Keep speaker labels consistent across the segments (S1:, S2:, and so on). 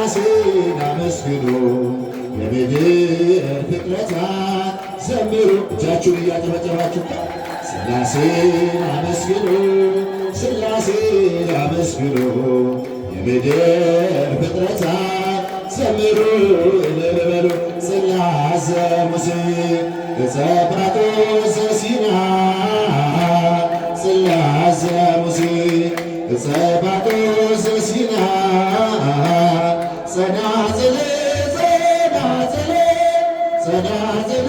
S1: ሥላሴን አመስግኑ የምድር ፍጥረታት ዘምሩ። እጃችሁን እያጨበጨባችሁ ሥላሴን አመስግኑ ሥላሴን አመስግኑ የምድር ፍጥረታት ዘምሩ እልል በሉ። ጽላተ ሙሴ ዕፀ ጰራቅሊጦስ ዘሲና ጽላተ ሙሴ ዕፀ ጰራቅሊጦስ ዘሲና ጸናጽል ጸናጽል ጸናጽል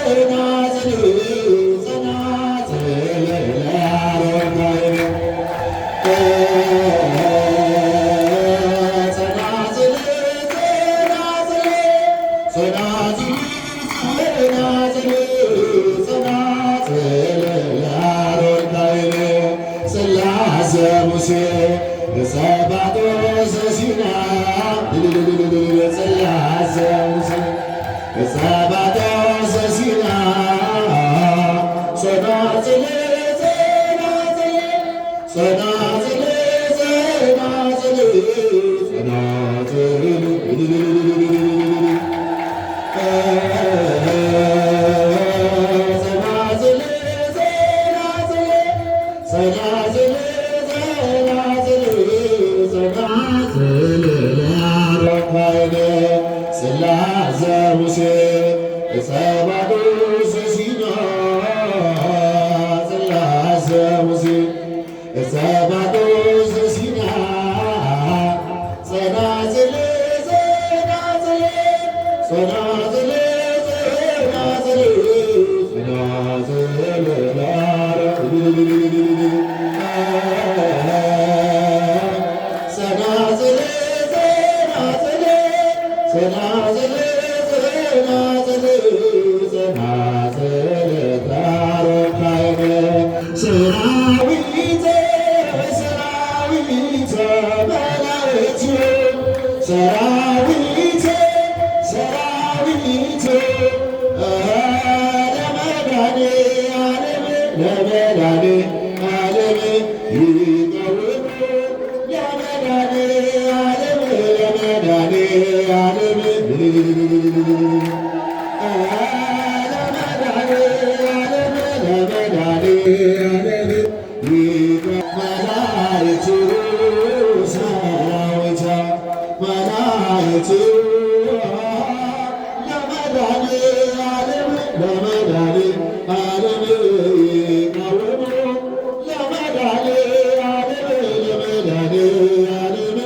S1: ጸናጽል ጸናጽል ለአሮን ጸናጽል ጸናጽል ጸናጽል ጸናጽል ለአሮን ጽላተ ሙሴ ዕፀ ጰራቅሊጦስ ዘሲና ጽላተ ሙሴ ዕፀ ጰራቅሊጦስ ዘሲና ጸናጽል ጸናጽል ጸናጽል ጸናጽል ጸናጽል ጽላተ ሙሴ ዕፀ ጰራቅሊጦስ ዘሲና ጽላተ ሙሴ ዕፀ ጰራቅሊጦስ ዘሲና ጸናጽል ጸናጽል ጸናጽል ጸናጽል ጸናጽል ጸናጽል ጸናጽል ጸናጽል ታሮካይነ ሰራዊተ ሰራዊተ መላእክት ሰራዊተ ሰራዊተ ለመድኃኔዓለም ለመድኃኔዓለም ይቀውሙ ለመድኃኔዓለም ለመድኃኔዓለም መላእክቱ ሰራዊተ መላእክቱ ለመድኃኔዓለም ለመድኃኔዓለም ይቀውሙ ለመድኃኔዓለም ለመድኃኔዓለም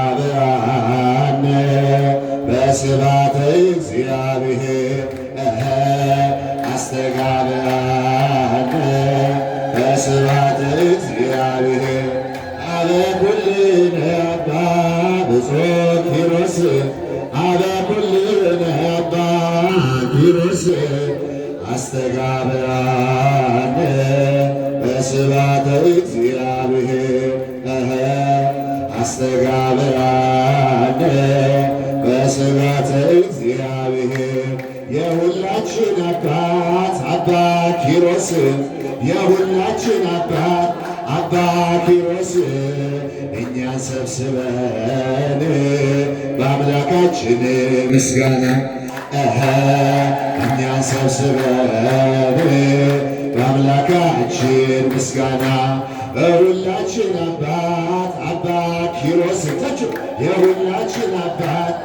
S1: አስተጋብአነ በስብሐተ እግዚአብሔር አስተጋብአነ በስብሐተ እግዚአብሔር አበ ኩልነ አባ ብፁዕ ኪሮስ አበ ኩልነ አባ ኪሮስ አስተጋብአነ በስብሐተ እግዚአብሔር አስተጋብአነ በስብሐተ እግዚአብሔር የሁላችን አባት አባ ኪሮስ የሁላችን አባት አባ ኪሮስ እኛን ሰብስበን በአምላካችን ምስጋና እኛን ሰብስበን በአምላካችን ምስጋና በሁላችን አባት አባ ኪሮስ ታችሁ የሁላችን አባት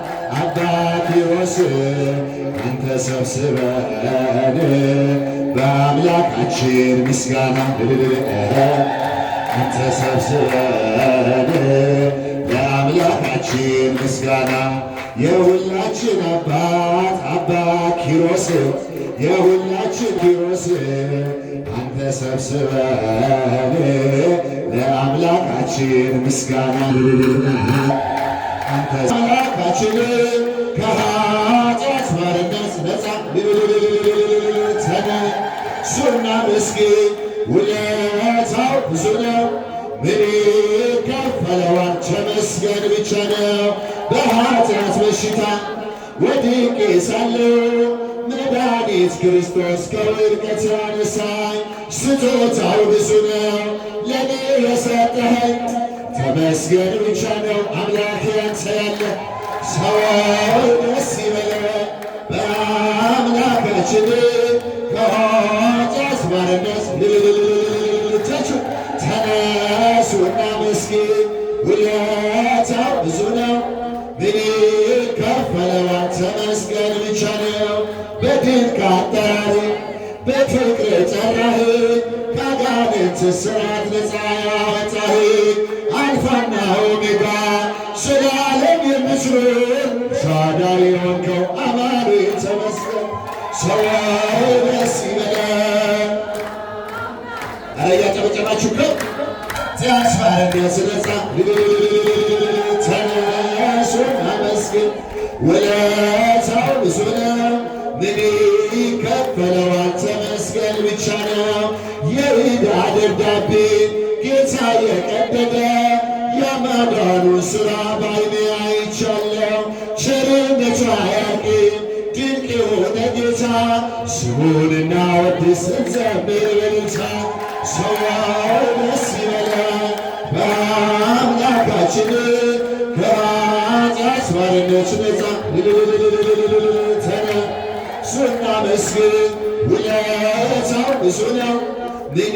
S1: አባ ኪሮስ አንተ ሰብስበን በአምላካችን ምስጋና አንተ ሰብስበን ለአምላካችን ምስጋና የሁላችን አባት አባ ኪሮስ የሁላችን ኪሮስ አንተ ሰብስበን ለአምላካችን ምስጋና አንተ አምላካችን ከኃጢአት ባርነት ነፃ ተነሱና መስጊን ውለታው ብዙ ነው ምን ይከፈለዋል ተመስገን ብቻ ነው። በኃጢአት በሽታ ወድቄ ሳለሁ መድኃኒት ክርስቶስ ከውድቀት ያነሳኝ ስጦታው ብዙ ነው ለኔ የሰጠኸኝ ተመስገን ብቻ ነው። አምላክ ያንተ ያለ ሰው ደስ ይበለው በአምላካችን ከኃጢአት ባርነት ተነሱና መስጊን ውለታው ብዙ ነው ምን ይከፈለዋል ተመስገን ብቻ ነው። በድንቅ አጠራር በፍቅር ጠራህ ከአጋንንት እስራት ነፃ ያወጣህ አልፋና ኦሜጋ ስለ ዓለም የምትኖር ሻዳይ የሆንከው አማኑኤል ተመስገን። ሰው ደስ ይበለን። ኧረ እያጨበጨባችሁ ስለጻ ተነሱና መስግን ውለታው ብዙ ነው ምን ይከፈለዋል ተመስገን ብቻ ነው። የዕዳ ደብዳቤ ጌታ የቀደደ የማዳኑን ሥራ በዓይኔ አይቻለሁ። ቸርነቱ አያልቅም ድንቅ የሆነ ጌታ ስሙን እናወድስ እንዘምር በእልልታ። ሰው ደስ ይበለን በአምላካችን ከኃጢአት ባርነት ነፃ ተነሱና መስግን ውለታው ብዙ ነው ምን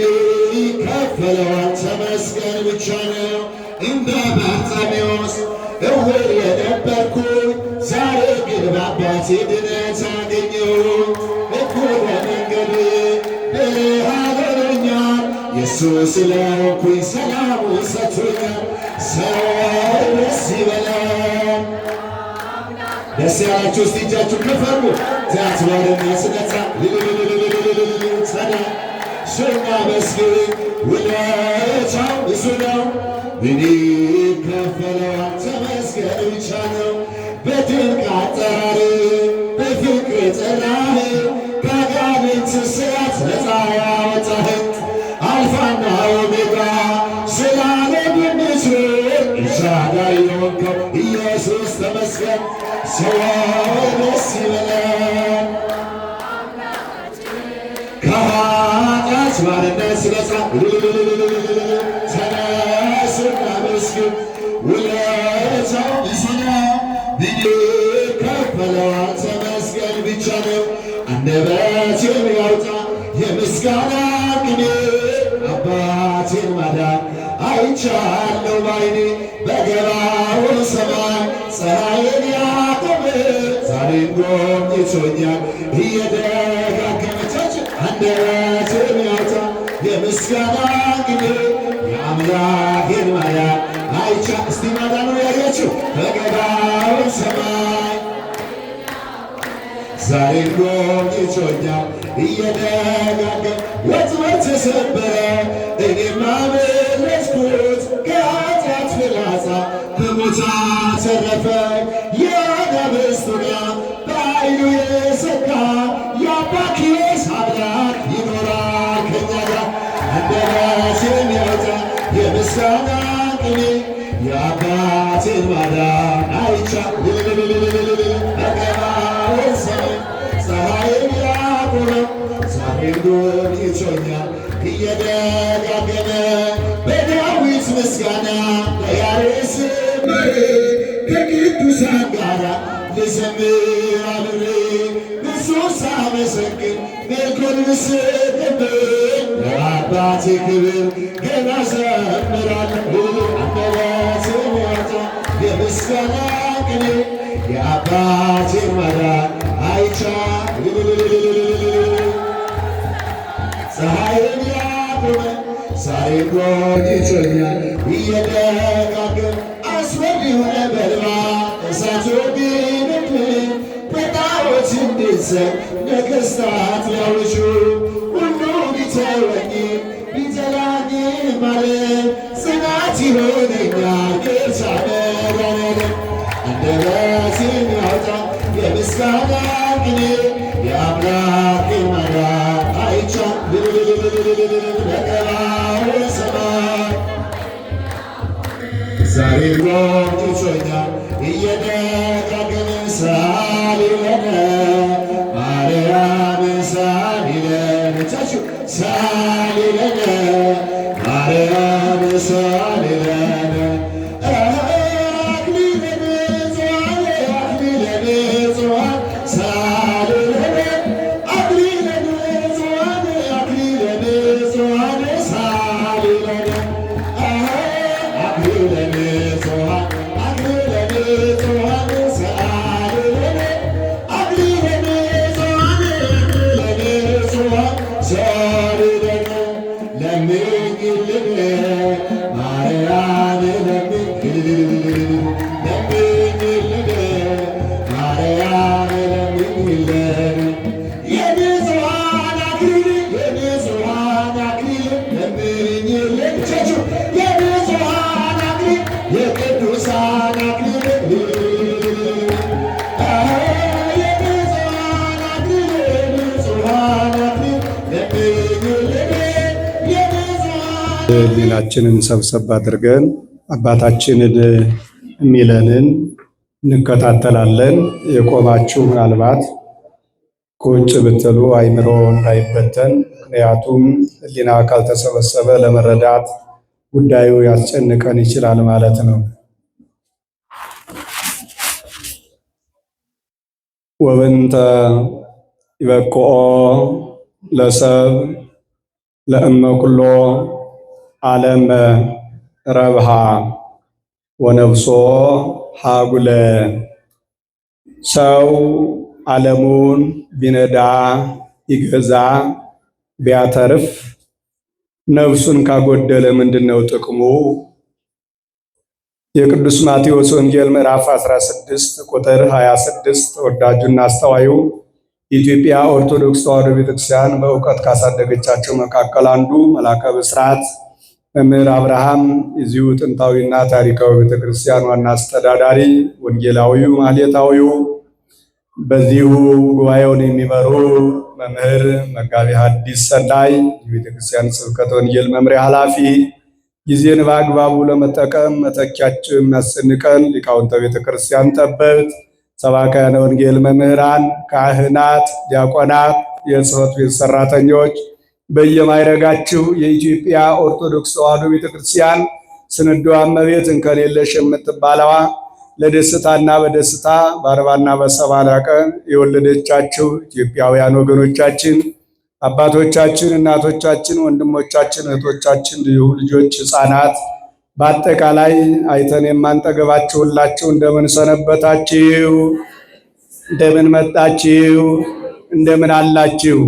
S1: ይከፈለዋል ተመስገን ብቻ ነው። እንደ በርጤሜዎስ እውር የነበርኩኝ ዛሬ ግን በአባቴ ድነት አገኘሁ። እኩለ መንገድ ብርሃን ሆኖኛል የሱ ስለሆንኩኝ ሰላሙን ሰጥቶኛል። ሰው ደስ ይበለን። ደስ ያላችሁ እስቲ እጃችሁ ከፍ አድርጉ። ተያትባርነት ነፃ ተነሱና መስግን ውለታው ብዙ ነው ምን ይከፈለዋል ተመስገን ብቻ ነው። በድንቅ አጠራር በፍቅር ጠራህ ከአጋንንት እስራት ነፃ ያወጣህ አልፋና ኦሜጋ ስለ ዓለም የምትኖር ኤልሻዳይ የሆንከው ኢየሱስ ተመስገን። ሰው ደስ ይበለን ከኃጢአት ባርነት ነፃ ተነሱና መስግን ውለታው ብዙ ነው ምን ይከፈለዋል ተመስገን ብቻ ነው። አንደበቴን ያውጣ የምስጋና ቅኔ አባቴን ማዳን አይቻለሁ ባይኔ በገባው ሰማይ ፀሐይን ያቆመ ዛሬን ጎብኝቶኛል እየደጋገመች አንደበቴን ያውጣ የምስጋና ቅኔ የአምላኬን ማዳን አይቻ እስቲ ማዳኑ ያያችሁ በገባው ሰማይ ዛሬን ጎብኝቶኛል እየደጋገመ ወጥመድ ተሰበረ እኔም አመለጥኩት ከኃጢአት ፍላጻ በሞት አተረፈኝ የአናብስት ዙሪያ በኃይሉ የሰካ የአባ ኪሮስ አምላክ ይኖራል ከእኛ ጋር። አንደበቴን ያውጣ የምስጋና ቅኔ የአባቴን ማዳን አይቻለሁ በገባው ሰማይ ፀሐይን ያቆመ ዛሬን ጎብኝቶኛል እየደጋገመ በዳዊት ምስጋና በያሬድ ዝማሬ ከቅዱሳን ጋራ ልዘምር አብሬ ብዙ ሳመሰግን መልኩን ምስክብር ለአባቴ ክብር ገና ዘምራለሁ። አንደበቴን ያውጣ የምስጋና ቅኔ የአባቴን ማዳን አይቻለሁ ፀሐይን ያቆመ ዛሬን ጎብኝቶኛል እየደጋገመ አስፈሪው ነበልባል እሳቱ ሊያስነግሰኝ ነገሥታት ሊያውጁ ሁሉ ቢተወኝ ቢጠላኝ ማለት ጽናት ይሆነኛል ጌታዬ አንደበቴን ያውጣ የምስጋና ቅኔ የአምላኬ ማዳን አይቻል በቀባው ሰማይ ዛሬ ጎብኝቶኛል እየደጋገመ ሳሊለነ ማርያም ሳሊለነ እጃችሁ ሳሊለነ ማርያም ሳሊለነ አክሊለ ንጹሐን አክሊለ ንጹሐን ሳሊለነ አክሊለ ንጹሐን አክሊለ ንጹሐን ሳሊለነ አክሊለ ንጹሐን አክሊለ ንጹሐን ሳሊለነ አክሊለ ንጹሐን ሳሊለነ ለምኝልን ማርያም ለምኝልን ማርያም ለምኝልን የንጹሐን አክሊል የንጹሐን አክሊል ለምኝልን ቸቹ የንጹሐን አክሊል የቅዱሳን አክሊል የንጹሐን አክሊል የንጹሐን አክሊል ለምኝልን
S2: ሌላችንን ሰብሰብ አድርገን አባታችንን የሚለንን እንከታተላለን። የቆማችሁ ምናልባት ቁጭ ብትሉ አይምሮ እንዳይበተን፣ ምክንያቱም ሕሊና ካልተሰበሰበ ለመረዳት ጉዳዩ ያስጨንቀን ይችላል ማለት ነው። ወብንተ ይበቅዖ ለሰብ ለእመ ኩሎ ዓለም ረብሃ ወነፍሶ ሃጉለ ሰው ዓለሙን ቢነዳ ይገዛ ቢያተርፍ ነፍሱን ካጎደለ ምንድነው ጥቅሙ? የቅዱስ ማቴዎስ ወንጌል ምዕራፍ 16 ቁጥር 26 ተወዳጁና አስተዋዩ የኢትዮጵያ ኦርቶዶክስ ተዋሕዶ ቤተክርስቲያን በእውቀት ካሳደገቻቸው መካከል አንዱ መልአከ ብስራት መምህር አብርሃም የዚሁ ጥንታዊና ታሪካዊ ቤተክርስቲያን ዋና አስተዳዳሪ ወንጌላዊው ማህሌታዊው በዚሁ ጉባኤውን የሚመሩ መምህር መጋቢ ሐዲስ ሰላይ የቤተክርስቲያን ስብከተ ወንጌል መምሪያ ኃላፊ ጊዜን በአግባቡ ለመጠቀም መተኪያቸው የሚያስጨንቀን ሊቃውንተ ቤተክርስቲያን ጠበብት ሰባክያነ ወንጌል መምህራን ካህናት ዲያቆናት የጽሕፈት ቤት ሰራተኞች በየማይረጋችሁ የኢትዮጵያ ኦርቶዶክስ ተዋሕዶ ቤተክርስቲያን ስንዱ እመቤት እንከን የለሽ የምትባለዋ ለደስታና በደስታ በ40ና በ70 ቀን የወለደቻችሁ ኢትዮጵያውያን ወገኖቻችን አባቶቻችን እናቶቻችን ወንድሞቻችን እህቶቻችን ልጆች ሕፃናት በአጠቃላይ አይተን የማንጠገባችሁ ሁላችሁ እንደምን ሰነበታችሁ? እንደምን መጣችሁ? እንደምን አላችሁ?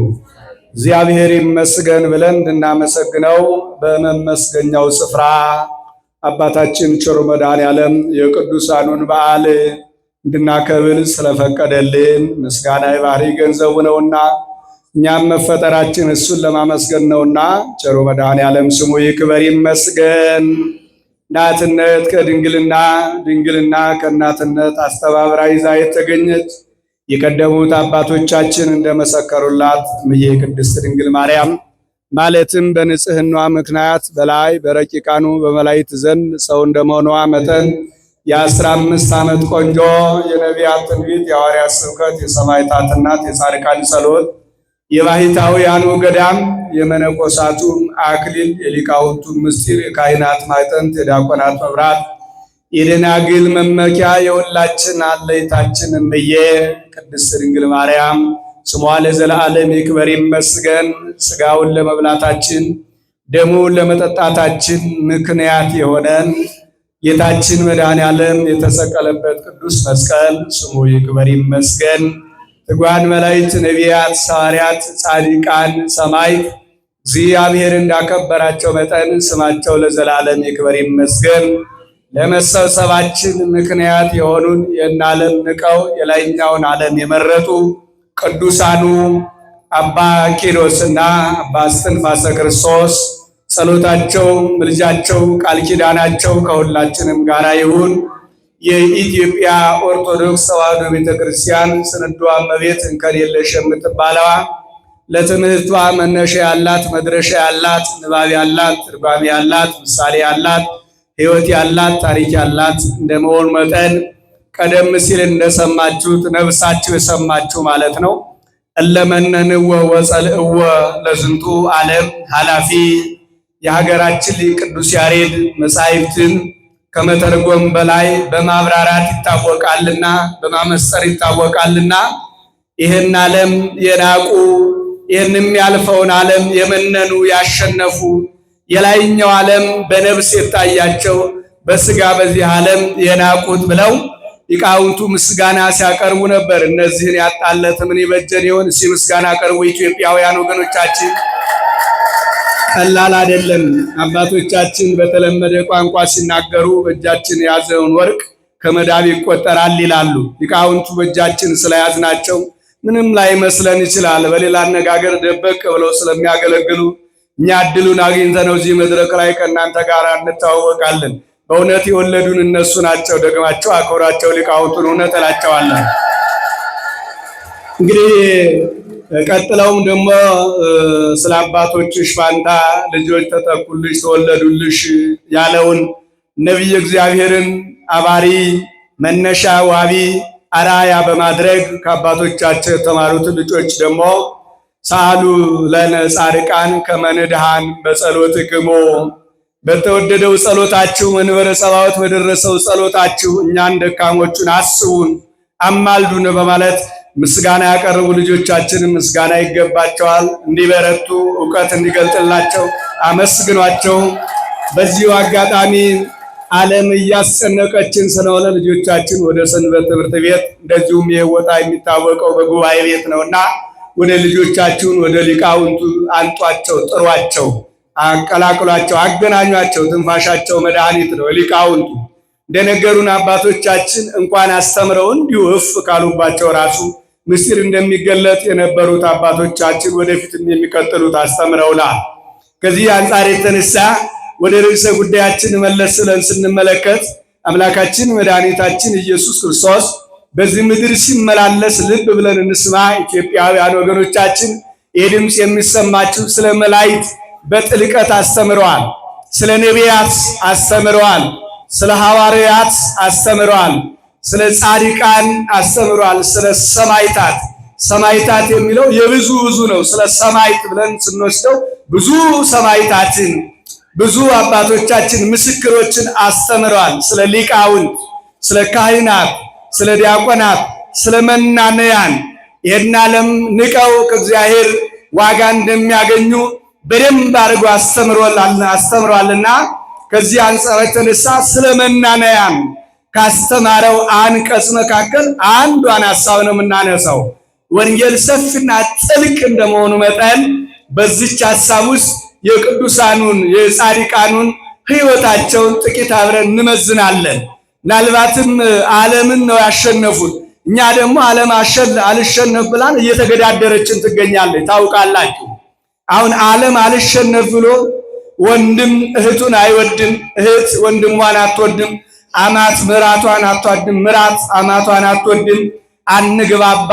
S2: እግዚአብሔር ይመስገን ብለን እንድናመሰግነው በመመስገኛው ስፍራ አባታችን ቸሩ መድኃኔዓለም የቅዱሳኑን በዓል እንድናከብር ስለፈቀደልን ምስጋና የባህሪ ገንዘቡ ነውና እኛም መፈጠራችን እሱን ለማመስገን ነውና ቸሩ መድኃኔዓለም ስሙ ይክበር ይመስገን። እናትነት ከድንግልና ድንግልና ከእናትነት አስተባብራ ይዛ የተገኘች የቀደሙት አባቶቻችን እንደመሰከሩላት እምዬ ቅድስት ድንግል ማርያም ማለትም በንጽህናዋ ምክንያት በላይ በረቂቃኑ በመላእክት ዘንድ ሰው እንደመሆኗ መጠን የ15 ዓመት ቆንጆ የነቢያት ትንቢት የሐዋርያት ስብከት የሰማዕታት እናት የጻድቃን ጸሎት የባሕታውያኑ ገዳም የመነኮሳቱም አክሊል የሊቃውንቱ ምስጢር የካህናት ማዕጠንት የዲያቆናት መብራት የደናግል መመኪያ የሁላችን አለይታችን እምዬ ቅድስት ድንግል ማርያም ስሟ ለዘላለም ይክበር ይመስገን። ሥጋውን ለመብላታችን ደሙን ለመጠጣታችን ምክንያት የሆነን ጌታችን መድኃኔዓለም የተሰቀለበት ቅዱስ መስቀል ስሙ ይክበር ይመስገን። ትጉሃን መላእክት፣ ነቢያት፣ ሐዋርያት፣ ጻድቃን፣ ሰማዕታት እግዚአብሔር እንዳከበራቸው መጠን ስማቸው ለዘላለም ይክበር ይመስገን። ለመሰብሰባችን ምክንያት የሆኑን የዓለም ንቀው የላይኛውን ዓለም የመረጡ ቅዱሳኑ አባ ኪሮስና አባ እስትንፋሰ ክርስቶስ ጸሎታቸው፣ ምልጃቸው፣ ቃል ኪዳናቸው ከሁላችንም ጋር ይሁን። የኢትዮጵያ ኦርቶዶክስ ተዋሕዶ ቤተክርስቲያን ስንዷ እመቤት እንከን የለሽ የምትባለዋ ለትምህርቷ መነሻ ያላት መድረሻ ያላት ንባብ ያላት ትርጓሜ ያላት ምሳሌ ያላት ሕይወት ያላት ታሪክ ያላት እንደመሆኑ መጠን ቀደም ሲል እንደሰማችሁት ነብሳችሁ የሰማችሁ ማለት ነው። እለመነንወ ወጸልእወ ለዝንቱ ዓለም ኃላፊ የሀገራችን ቅዱስ ያሬድ መጻሕፍትን ከመተርጎም በላይ በማብራራት ይታወቃልና በማመስጠር ይታወቃልና ይህን ዓለም የናቁ ይህንም ያልፈውን ዓለም የመነኑ ያሸነፉ የላይኛው ዓለም በነፍስ የታያቸው በስጋ በዚህ ዓለም የናቁት ብለው ሊቃውንቱ ምስጋና ሲያቀርቡ ነበር። እነዚህን ያጣለት ምን ይበጀን ይሆን? እስኪ ምስጋና አቀርቡ ኢትዮጵያውያን ወገኖቻችን። ቀላል አይደለም። አባቶቻችን በተለመደ ቋንቋ ሲናገሩ በእጃችን የያዘውን ወርቅ ከመዳብ ይቆጠራል ይላሉ። ሊቃውንቱ በእጃችን ስለያዝናቸው ምንም ላይ መስለን ይችላል። በሌላ አነጋገር ደበቅ ብለው ስለሚያገለግሉ እኛ እድሉን አግኝተነው እዚህ መድረክ ላይ ከእናንተ ጋር እንተዋወቃለን። በእውነት የወለዱን እነሱ ናቸው። ደግማቸው አክብራቸው ሊቃውንቱን እውነት እላቸዋለሁ። እንግዲህ ቀጥለውም ደግሞ ስለ አባቶችሽ ፋንታ ልጆች ተተኩልሽ ተወለዱልሽ ያለውን ነቢየ እግዚአብሔርን አባሪ መነሻ ዋቢ አራያ በማድረግ ከአባቶቻቸው የተማሩት ልጆች ደግሞ ሳሉ ለነ ጻድቃን ከመ ንድኃን በጸሎትክሙ በተወደደው ጸሎታችሁ መንበረ ጸባዖት በደረሰው ጸሎታችሁ እኛን ደካሞቹን አስቡን አማልዱን በማለት ምስጋና ያቀረቡ ልጆቻችን ምስጋና ይገባቸዋል። እንዲበረቱ ዕውቀት እንዲገልጥላቸው አመስግኗቸው። በዚሁ አጋጣሚ ዓለም እያስጨነቀችን ስለሆነ ልጆቻችን ወደ ሰንበት ትምህርት ቤት እንደዚሁም ይህ ቦታ የሚታወቀው በጉባኤ ቤት ነውና ወደ ልጆቻችሁን ወደ ሊቃውንቱ አንጧቸው፣ ጥሯቸው፣ አቀላቅሏቸው፣ አገናኟቸው። ትንፋሻቸው መድኃኒት ነው። ሊቃውንቱ እንደነገሩን አባቶቻችን እንኳን አስተምረው እንዲሁ እፍ ካሉባቸው ራሱ ምስጢር እንደሚገለጥ የነበሩት አባቶቻችን ወደፊትም የሚቀጥሉት አስተምረውናል። ከዚህ አንጻር የተነሳ ወደ ርዕሰ ጉዳያችን መለስ ብለን ስንመለከት አምላካችን መድኃኒታችን ኢየሱስ ክርስቶስ በዚህ ምድር ሲመላለስ ልብ ብለን እንስማ። ኢትዮጵያውያን ወገኖቻችን ይህ ድምፅ የሚሰማችሁ ስለ መላእክት በጥልቀት አስተምረዋል። ስለ ነቢያት አስተምረዋል። ስለ ሐዋርያት አስተምረዋል። ስለ ጻድቃን አስተምረዋል። ስለ ሰማዕታት ሰማዕታት የሚለው የብዙ ነው። ስለ ሰማዕት ብለን ስንወስደው ብዙ ሰማዕታትን ብዙ አባቶቻችን ምስክሮችን አስተምረዋል። ስለ ሊቃውንት፣ ስለ ካህናት፣ ስለ ዲያቆናት፣ ስለ መናንያን ይህን ዓለም ንቀው ከእግዚአብሔር ዋጋ እንደሚያገኙ በደንብ አድርጎ አስተምሯልና ከዚህ አንጻር የተነሳ ስለ መናንያን ካስተማረው አንቀጽ መካከል አንዷን ሐሳብ ነው የምናነሳው። ወንጌል ሰፊና ጥልቅ እንደመሆኑ መጠን በዚች ሐሳብ ውስጥ የቅዱሳኑን የጻድቃኑን ሕይወታቸውን ጥቂት አብረን እንመዝናለን። ምናልባትም ዓለምን ነው ያሸነፉት። እኛ ደግሞ ዓለም አልሸነፍ ብላን እየተገዳደረችን ትገኛለች። ታውቃላችሁ፣ አሁን ዓለም አልሸነፍ ብሎ ወንድም እህቱን አይወድም፣ እህት ወንድሟን አትወድም፣ አማት ምራቷን አትወድም፣ ምራት አማቷን አትወድም። አንግባባ፣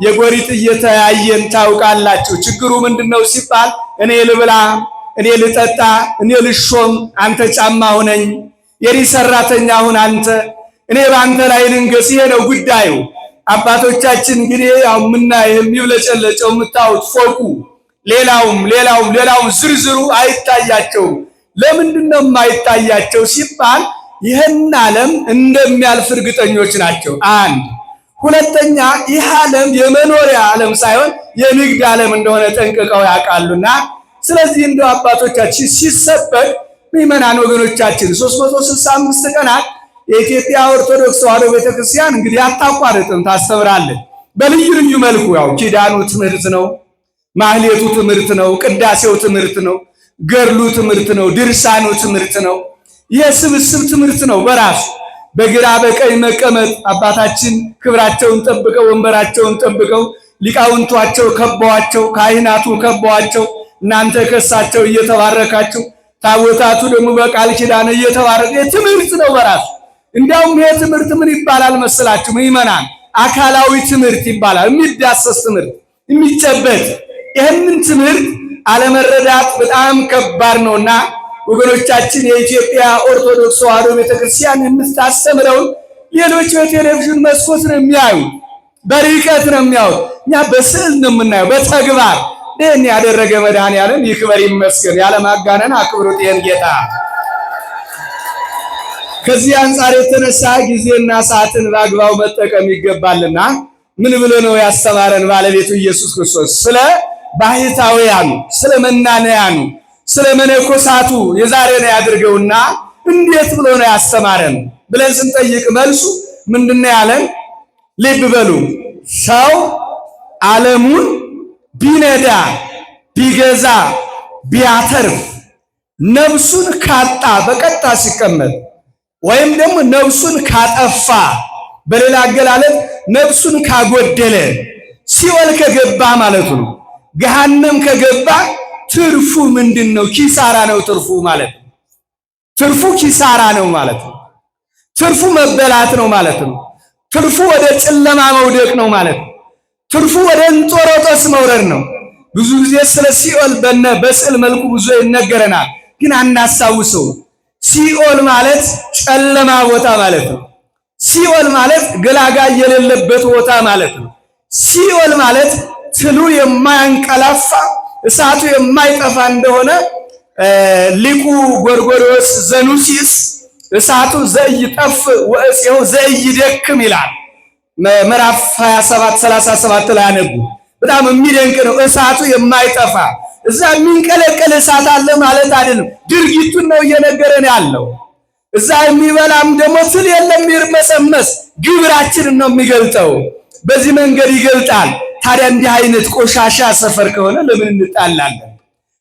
S2: የጎሪጥ እየተያየን ታውቃላችሁ። ችግሩ ምንድነው ሲባል እኔ ልብላ፣ እኔ ልጠጣ፣ እኔ ልሾም፣ አንተ ጫማ ሁነኝ፣ የኔ ሰራተኛ ሁን አንተ፣ እኔ በአንተ ላይ ልንገስ። ይሄ ነው ጉዳዩ። አባቶቻችን እንግዲህ ያው የምናየው የሚብለጨለጨው የምታዩት ፎቁ ሌላውም ዝርዝሩ አይታያቸውም። ለምንድን ነው የማይታያቸው ሲባል ይህን ዓለም እንደሚያልፍ እርግጠኞች ናቸው። አንድ ሁለተኛ ይህ ዓለም የመኖሪያ ዓለም ሳይሆን የንግድ ዓለም እንደሆነ ጠንቅቀው ያውቃሉና ስለዚህ እንደው አባቶቻችን ሲሰበክ ምዕመናን ወገኖቻችን 365 ቀናት የኢትዮጵያ ኦርቶዶክስ ተዋሕዶ ቤተክርስቲያን እንግዲህ አታቋርጥም ታስተምራለች። በልዩ ልዩ መልኩ ያው ኪዳኑ ትምህርት ነው፣ ማህሌቱ ትምህርት ነው፣ ቅዳሴው ትምህርት ነው፣ ገድሉ ትምህርት ነው፣ ድርሳኑ ትምህርት ነው። የስብስብ ትምህርት ነው በራሱ። በግራ በቀኝ መቀመጥ አባታችን ክብራቸውን ጠብቀው ወንበራቸውን ጠብቀው ሊቃውንቷቸው ከበዋቸው፣ ካህናቱ ከበዋቸው፣ እናንተ ከሳቸው እየተባረካችሁ ታቦታቱ ደግሞ በቃል ኪዳን እየተባረከ ትምህርት ነው በራሱ። እንዲያውም ይሄ ትምህርት ምን ይባላል መስላችሁ? ምእመናን አካላዊ ትምህርት ይባላል። የሚዳሰስ ትምህርት፣ የሚጨበጥ። ይህንን ትምህርት አለመረዳት በጣም ከባድ ነውና ወገኖቻችን የኢትዮጵያ ኦርቶዶክስ ተዋሕዶ ቤተክርስቲያን የምታስተምረውን ሌሎች በቴሌቪዥን መስኮት ነው የሚያዩ፣ በርቀት ነው የሚያዩ። እኛ በስዕል ነው የምናየው፣ በተግባር ይህን ያደረገ መድኃኔዓለም ይክበር ይመስገን። ያለማጋነን አክብሩት ይህን ጌታ። ከዚህ አንጻር የተነሳ ጊዜና ሰዓትን በአግባቡ መጠቀም ይገባልና ምን ብሎ ነው ያስተማረን ባለቤቱ ኢየሱስ ክርስቶስ? ስለ ባህታውያኑ፣ ስለ መናንያኑ፣ ስለ መነኮሳቱ የዛሬን ያድርገውና እንዴት ብሎ ነው ያስተማረን ብለን ስንጠይቅ መልሱ ምንድነው ያለን? ልብ በሉ። ሰው ዓለሙን ቢነዳ ቢገዛ ቢያተርፍ ነፍሱን ካጣ በቀጥታ ሲቀመጥ ወይም ደግሞ ነፍሱን ካጠፋ፣ በሌላ አገላለጽ ነፍሱን ካጎደለ፣ ሲኦል ከገባ ማለቱ ነው። ገሃነም ከገባ ትርፉ ምንድነው? ኪሳራ ነው ትርፉ ማለት ነው። ትርፉ ኪሳራ ነው ማለት ነው። ትርፉ መበላት ነው ማለት ነው። ትርፉ ወደ ጨለማ መውደቅ ነው ማለት ነው። ትርፉ ወደ እንጦሮጦስ መውረድ ነው። ብዙ ጊዜ ስለ ሲኦል በስዕል መልኩ ብዙ ይነገረናል፣ ግን አናስታውሰው። ሲኦል ማለት ጨለማ ቦታ ማለት ነው። ሲኦል ማለት ገላጋይ የሌለበት ቦታ ማለት ነው። ሲኦል ማለት ትሉ የማያንቀላፋ እሳቱ የማይጠፋ እንደሆነ ሊቁ ጎርጎርዮስ ዘኑሲስ እሳቱ ዘይጠፍ ወእፄሁ ዘይደክም ይላል። ምዕራፍ 27 37 ላይ አነቡ። በጣም የሚደንቅ ነው። እሳቱ የማይጠፋ እዛ የሚንቀለቀል እሳት አለ ማለት አይደለም። ድርጊቱን ነው እየነገረን ያለው። እዛ የሚበላም ደግሞ ትል የለም ይርመሰመስ፣ ግብራችንን ነው የሚገልጠው። በዚህ መንገድ ይገልጣል። ታዲያ እንዲህ አይነት ቆሻሻ ሰፈር ከሆነ ለምን እንጣላለን?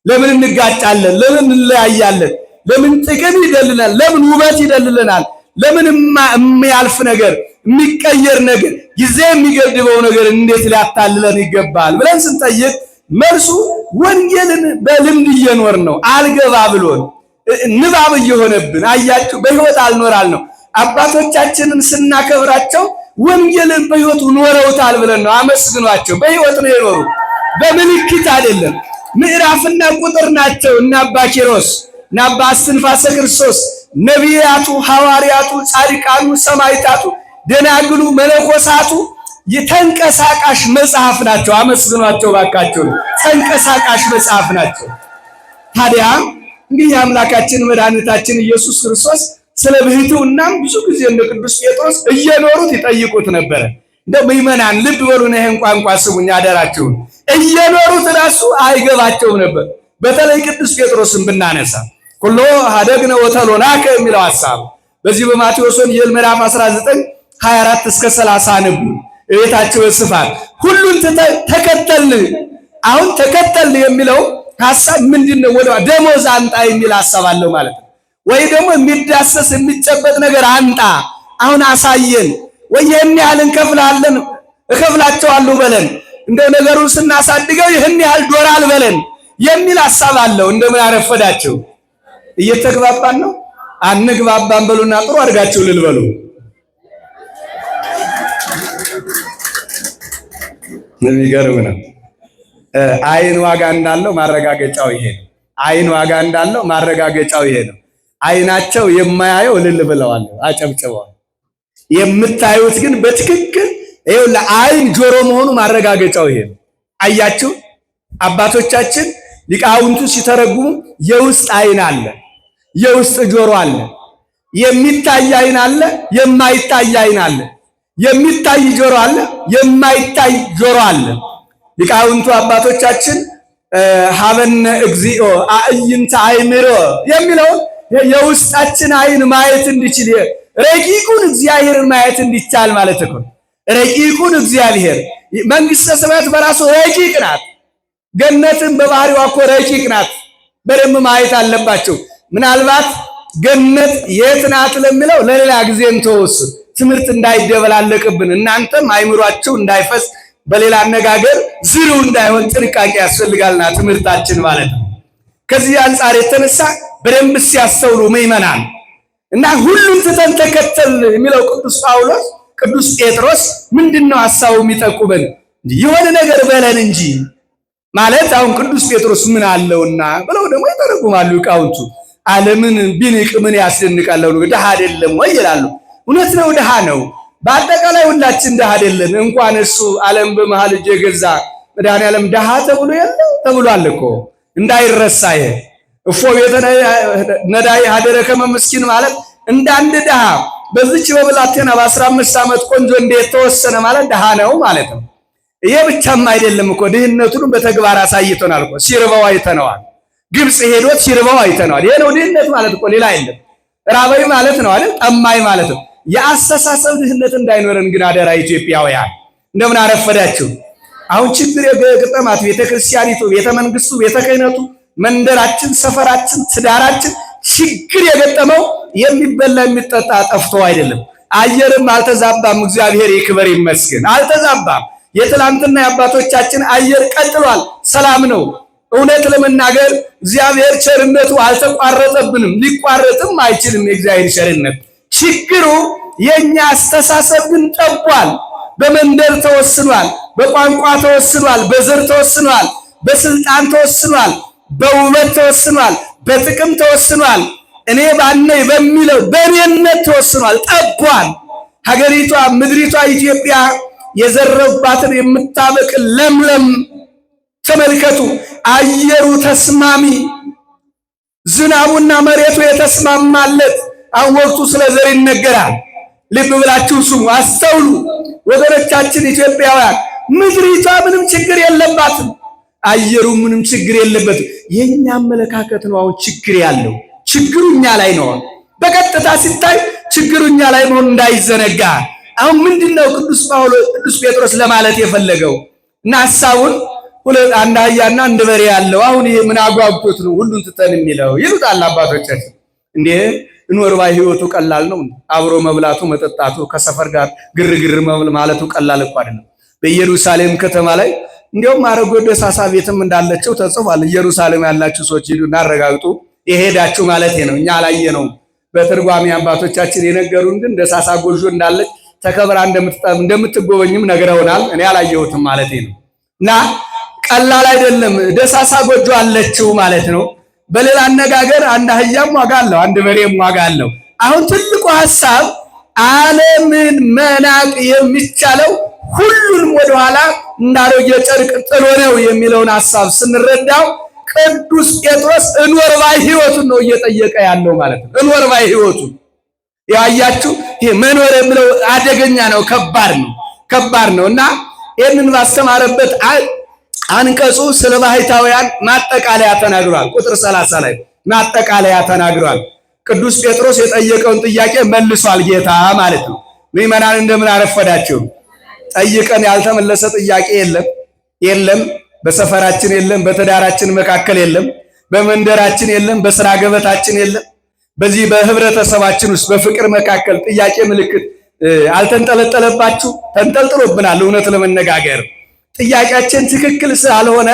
S2: ለምን እንጋጫለን? ለምን እንለያያለን? ለምን ጥቅም ይደልናል? ለምን ውበት ይደልልናል? ለምን የሚያልፍ ነገር የሚቀየር ነገር ጊዜ የሚገድበው ነገር እንዴት ሊያታልለን ይገባል ብለን ስንጠይቅ መልሱ ወንጌልን በልምድ እየኖር ነው። አልገባ ብሎን ንባብ እየሆነብን አያችሁ፣ በህይወት አልኖራል ነው። አባቶቻችንን ስናከብራቸው ወንጌልን በህይወት ኖረውታል ብለን ነው። አመስግኗቸው። በህይወት ነው የኖሩ፣ በምልክት አይደለም። ምዕራፍና ቁጥር ናቸው። እና አባ ኪሮስ እና አባ እስትንፋሰ ክርስቶስ፣ ነቢያቱ፣ ሐዋርያቱ፣ ጻድቃኑ፣ ሰማዕታቱ፣ ደናግሉ፣ መነኮሳቱ የተንቀሳቃሽ መጽሐፍ ናቸው። አመስግኗቸው ባካቸው። ተንቀሳቃሽ መጽሐፍ ናቸው። ታዲያ እንግዲህ አምላካችን መድኃኒታችን ኢየሱስ ክርስቶስ ስለ ብሕትውናም ብዙ ጊዜ እንደ ቅዱስ ጴጥሮስ እየኖሩት ይጠይቁት ነበረ። እንደው ምእመናን ልብ በሉና ይሄን ቋንቋ ስሙኝ አደራችሁን። እየኖሩት ራሱ አይገባቸውም ነበር። በተለይ ቅዱስ ጴጥሮስን ብናነሳ ኩሎ ሀደግነ ወተሎናከ የሚለው ሐሳብ በዚህ በማቴዎስ ወንጌል ምዕራፍ 19 24 እስከ 30 ነብዩ እቤታቸው ስፋት ሁሉን ተከተልን። አሁን ተከተልን የሚለው ሐሳብ ምንድነው? ወደ ደሞዝ አንጣ የሚል ሐሳብ አለው ማለት ነው። ወይ ደግሞ የሚዳሰስ የሚጨበጥ ነገር አንጣ፣ አሁን አሳየን፣ ወይ ይህን ያህል እንከፍላለን እከፍላቸዋለሁ በለን፣ እንደው ነገሩን ስናሳድገው ይህን ያህል ዶላር በለን የሚል ሐሳብ አለው። እንደምን አረፈዳችሁ? እየተግባባን ነው? አንግባባን በሉና ጥሩ አድርጋችሁ ልልበሉ። የሚገርም ነው። አይን ዋጋ እንዳለው ማረጋገጫው ይሄ ነው። አይን ዋጋ እንዳለው ማረጋገጫው ይሄ ነው። አይናቸው የማያየው እልል ብለዋል፣ አጨብጭበዋል። የምታዩት ግን በትክክል ይሄው ለአይን ጆሮ መሆኑ ማረጋገጫው ይሄ ነው። አያችሁ፣ አባቶቻችን ሊቃውንቱ ሲተረጉሙ የውስጥ አይን አለ፣ የውስጥ ጆሮ አለ፣ የሚታይ አይን አለ፣ የማይታይ አይን አለ፣ የሚታይ ጆሮ አለ፣ የማይታይ ጆሮ አለ። ሊቃውንቱ አባቶቻችን ሀበነ እግዚኦ አዕይንተ አእምሮ የሚለው የውስጣችን አይን ማየት እንዲችል ረቂቁን እግዚአብሔርን ማየት እንዲቻል ማለት ነው። ረቂቁን እግዚአብሔር መንግስተ ሰማያት በራሱ ረቂቅ ናት። ገነትን በባህሪዋ እኮ ረቂቅ ናት። በደንብ ማየት አለባቸው። ምናልባት ገነት የት ናት ለሚለው ለሌላ ጊዜ እንተወስ፣ ትምህርት እንዳይደበላለቅብን፣ እናንተም አይምሯችሁ እንዳይፈስ በሌላ አነጋገር ዝሩ እንዳይሆን ጥንቃቄ ያስፈልጋልና ትምህርታችን ማለት ነው። ከዚህ አንጻር የተነሳ በደንብ ሲያስተውሉ ምእመናን እና ሁሉን ትተን ተከተል የሚለው ቅዱስ ጴጥሮስ ምንድነው ሐሳቡ የሚጠቁመን? የሆነ ነገር በለን እንጂ ማለት አሁን ቅዱስ ጴጥሮስ ምን አለውና ብለው ደግሞ ይተረጉማሉ ሊቃውንቱ። ዓለምን ቢንቅ ምን ያስደንቃል? ድሃ አይደለም ወይ ይላሉ። እውነት ነው፣ ድሃ ነው። በአጠቃላይ ሁላችን ድሃ አይደለም። እንኳን እሱ ዓለም በመሃል እጅ የገዛ መድኃኔዓለም ድሃ ተብሎ የለም ተብሏል እኮ እንዳይረሳ። ይሄ እፎ ቤተ ነዳይ ሀደረ ከመ ምስኪን ማለት እንዳንድ ድሃ በዚች በብላቴና በ15 ዓመት ቆንጆ እንዴት ተወሰነ ማለት ድሃ ነው ማለት ነው። ይሄ ብቻም አይደለም እኮ ድህነቱን በተግባር አሳይቶናል እኮ። ሲርበው አይተነዋል። ግብጽ ሄዶት ሲርበው አይተነዋል። ይሄ ነው ድህነት ማለት እኮ፣ ሌላ አይደለም። ራበይ ማለት ነው አይደል? ጠማይ ማለት ነው። የአስተሳሰብ ድህነት እንዳይኖረን ግን አደራ ኢትዮጵያውያን። እንደምን አረፈዳችሁ። አሁን ችግር የገጠማት ቤተክርስቲያኒቱ፣ ቤተመንግስቱ፣ ቤተክህነቱ፣ መንደራችን፣ ሰፈራችን፣ ትዳራችን ችግር የገጠመው የሚበላ የሚጠጣ ጠፍቶ አይደለም። አየርም አልተዛባም። እግዚአብሔር ይክበር ይመስገን፣ አልተዛባም። የትላንትና የአባቶቻችን አየር ቀጥሏል፣ ሰላም ነው። እውነት ለመናገር እግዚአብሔር ቸርነቱ አልተቋረጠብንም፣ ሊቋረጥም አይችልም የእግዚአብሔር ቸርነት። ችግሩ የኛ አስተሳሰብ ግን ጠቧል። በመንደር ተወስኗል፣ በቋንቋ ተወስኗል፣ በዘር ተወስኗል፣ በስልጣን ተወስኗል፣ በውበት ተወስኗል፣ በጥቅም ተወስኗል፣ እኔ ባነኝ በሚለው በእኔነት ተወስኗል፣ ጠቧል። ሀገሪቷ ምድሪቷ ኢትዮጵያ የዘረባትን የምታበቅል ለምለም ተመልከቱ። አየሩ ተስማሚ፣ ዝናቡና መሬቱ የተስማማለት። አሁን ወቅቱ ስለ ዘር ይነገራል። ልብ ብላችሁ ስሙ፣ አስተውሉ ወገኖቻችን ኢትዮጵያውያን። ምድሪቷ ምንም ችግር የለባትም፣ አየሩ ምንም ችግር የለበትም። የኛ አመለካከት ነው አሁን ችግር ያለው። ችግሩ እኛ ላይ ነው። በቀጥታ ሲታይ ችግሩ እኛ ላይ መሆኑ እንዳይዘነጋ። አሁን ምንድነው ቅዱስ ጴጥሮስ ለማለት የፈለገው? እና ሐሳቡን አንድ አህያና አንድ በሬ ያለው አሁን ይሄ ምን አጓጉቶት ነው ሁሉን ትተን የሚለው ይሉታል አባቶቻችን። እንዴ እንወር ባይ ህይወቱ ቀላል ነው። አብሮ መብላቱ መጠጣቱ፣ ከሰፈር ጋር ግርግር ማለቱ ቀላል እኮ አይደለም። በኢየሩሳሌም ከተማ ላይ እንዲያውም አረጎ ደሳሳ ቤትም እንዳለችው ተጽፏል። ኢየሩሳሌም ያላችሁ ሰዎች ሂዱና አረጋግጡ። የሄዳችሁ ማለት ነው። እኛ አላየነውም። በትርጓሜ አባቶቻችን የነገሩን ግን ደሳሳ ጎጆ እንዳለች ተከብራ እንደምትጎበኝም ነግረውናል። እኔ አላየሁትም ማለት ነው። እና ቀላል አይደለም። ደሳሳ ጎጆ አለችው ማለት ነው። በሌላ አነጋገር አንድ አህያም ዋጋ አለው፣ አንድ በሬም ዋጋ አለው። አሁን ትልቁ ሐሳብ ዓለምን መናቅ የሚቻለው ሁሉንም ወደኋላ እንዳሮጌ ጨርቅ ጥሎ ነው የሚለውን ሐሳብ ስንረዳው ቅዱስ ጴጥሮስ እንወር ባይ ህይወቱን ነው እየጠየቀ ያለው ማለት ነው። እንወር ባይ ህይወቱን ያያችሁ፣ ይሄ መኖር የሚለው አደገኛ ነው፣ ከባድ ነው። እና ይህንን ባስተማረበት አንቀጹ ስለ ባህታውያን ማጠቃለያ ተናግሯል። ቁጥር 30 ላይ ማጠቃለያ ተናግሯል። ቅዱስ ጴጥሮስ የጠየቀውን ጥያቄ መልሷል ጌታ ማለት ነው። ምእመናን እንደምን አረፈዳችሁ። ጠይቀን ያልተመለሰ ጥያቄ የለም። በሰፈራችን የለም፣ በትዳራችን መካከል የለም፣ በመንደራችን የለም፣ በስራ ገበታችን የለም። በዚህ በህብረተሰባችን ውስጥ በፍቅር መካከል ጥያቄ ምልክት አልተንጠለጠለባችሁ? ተንጠልጥሎብናል። እውነት ለመነጋገር ጥያቄያችን ትክክል ስላልሆነ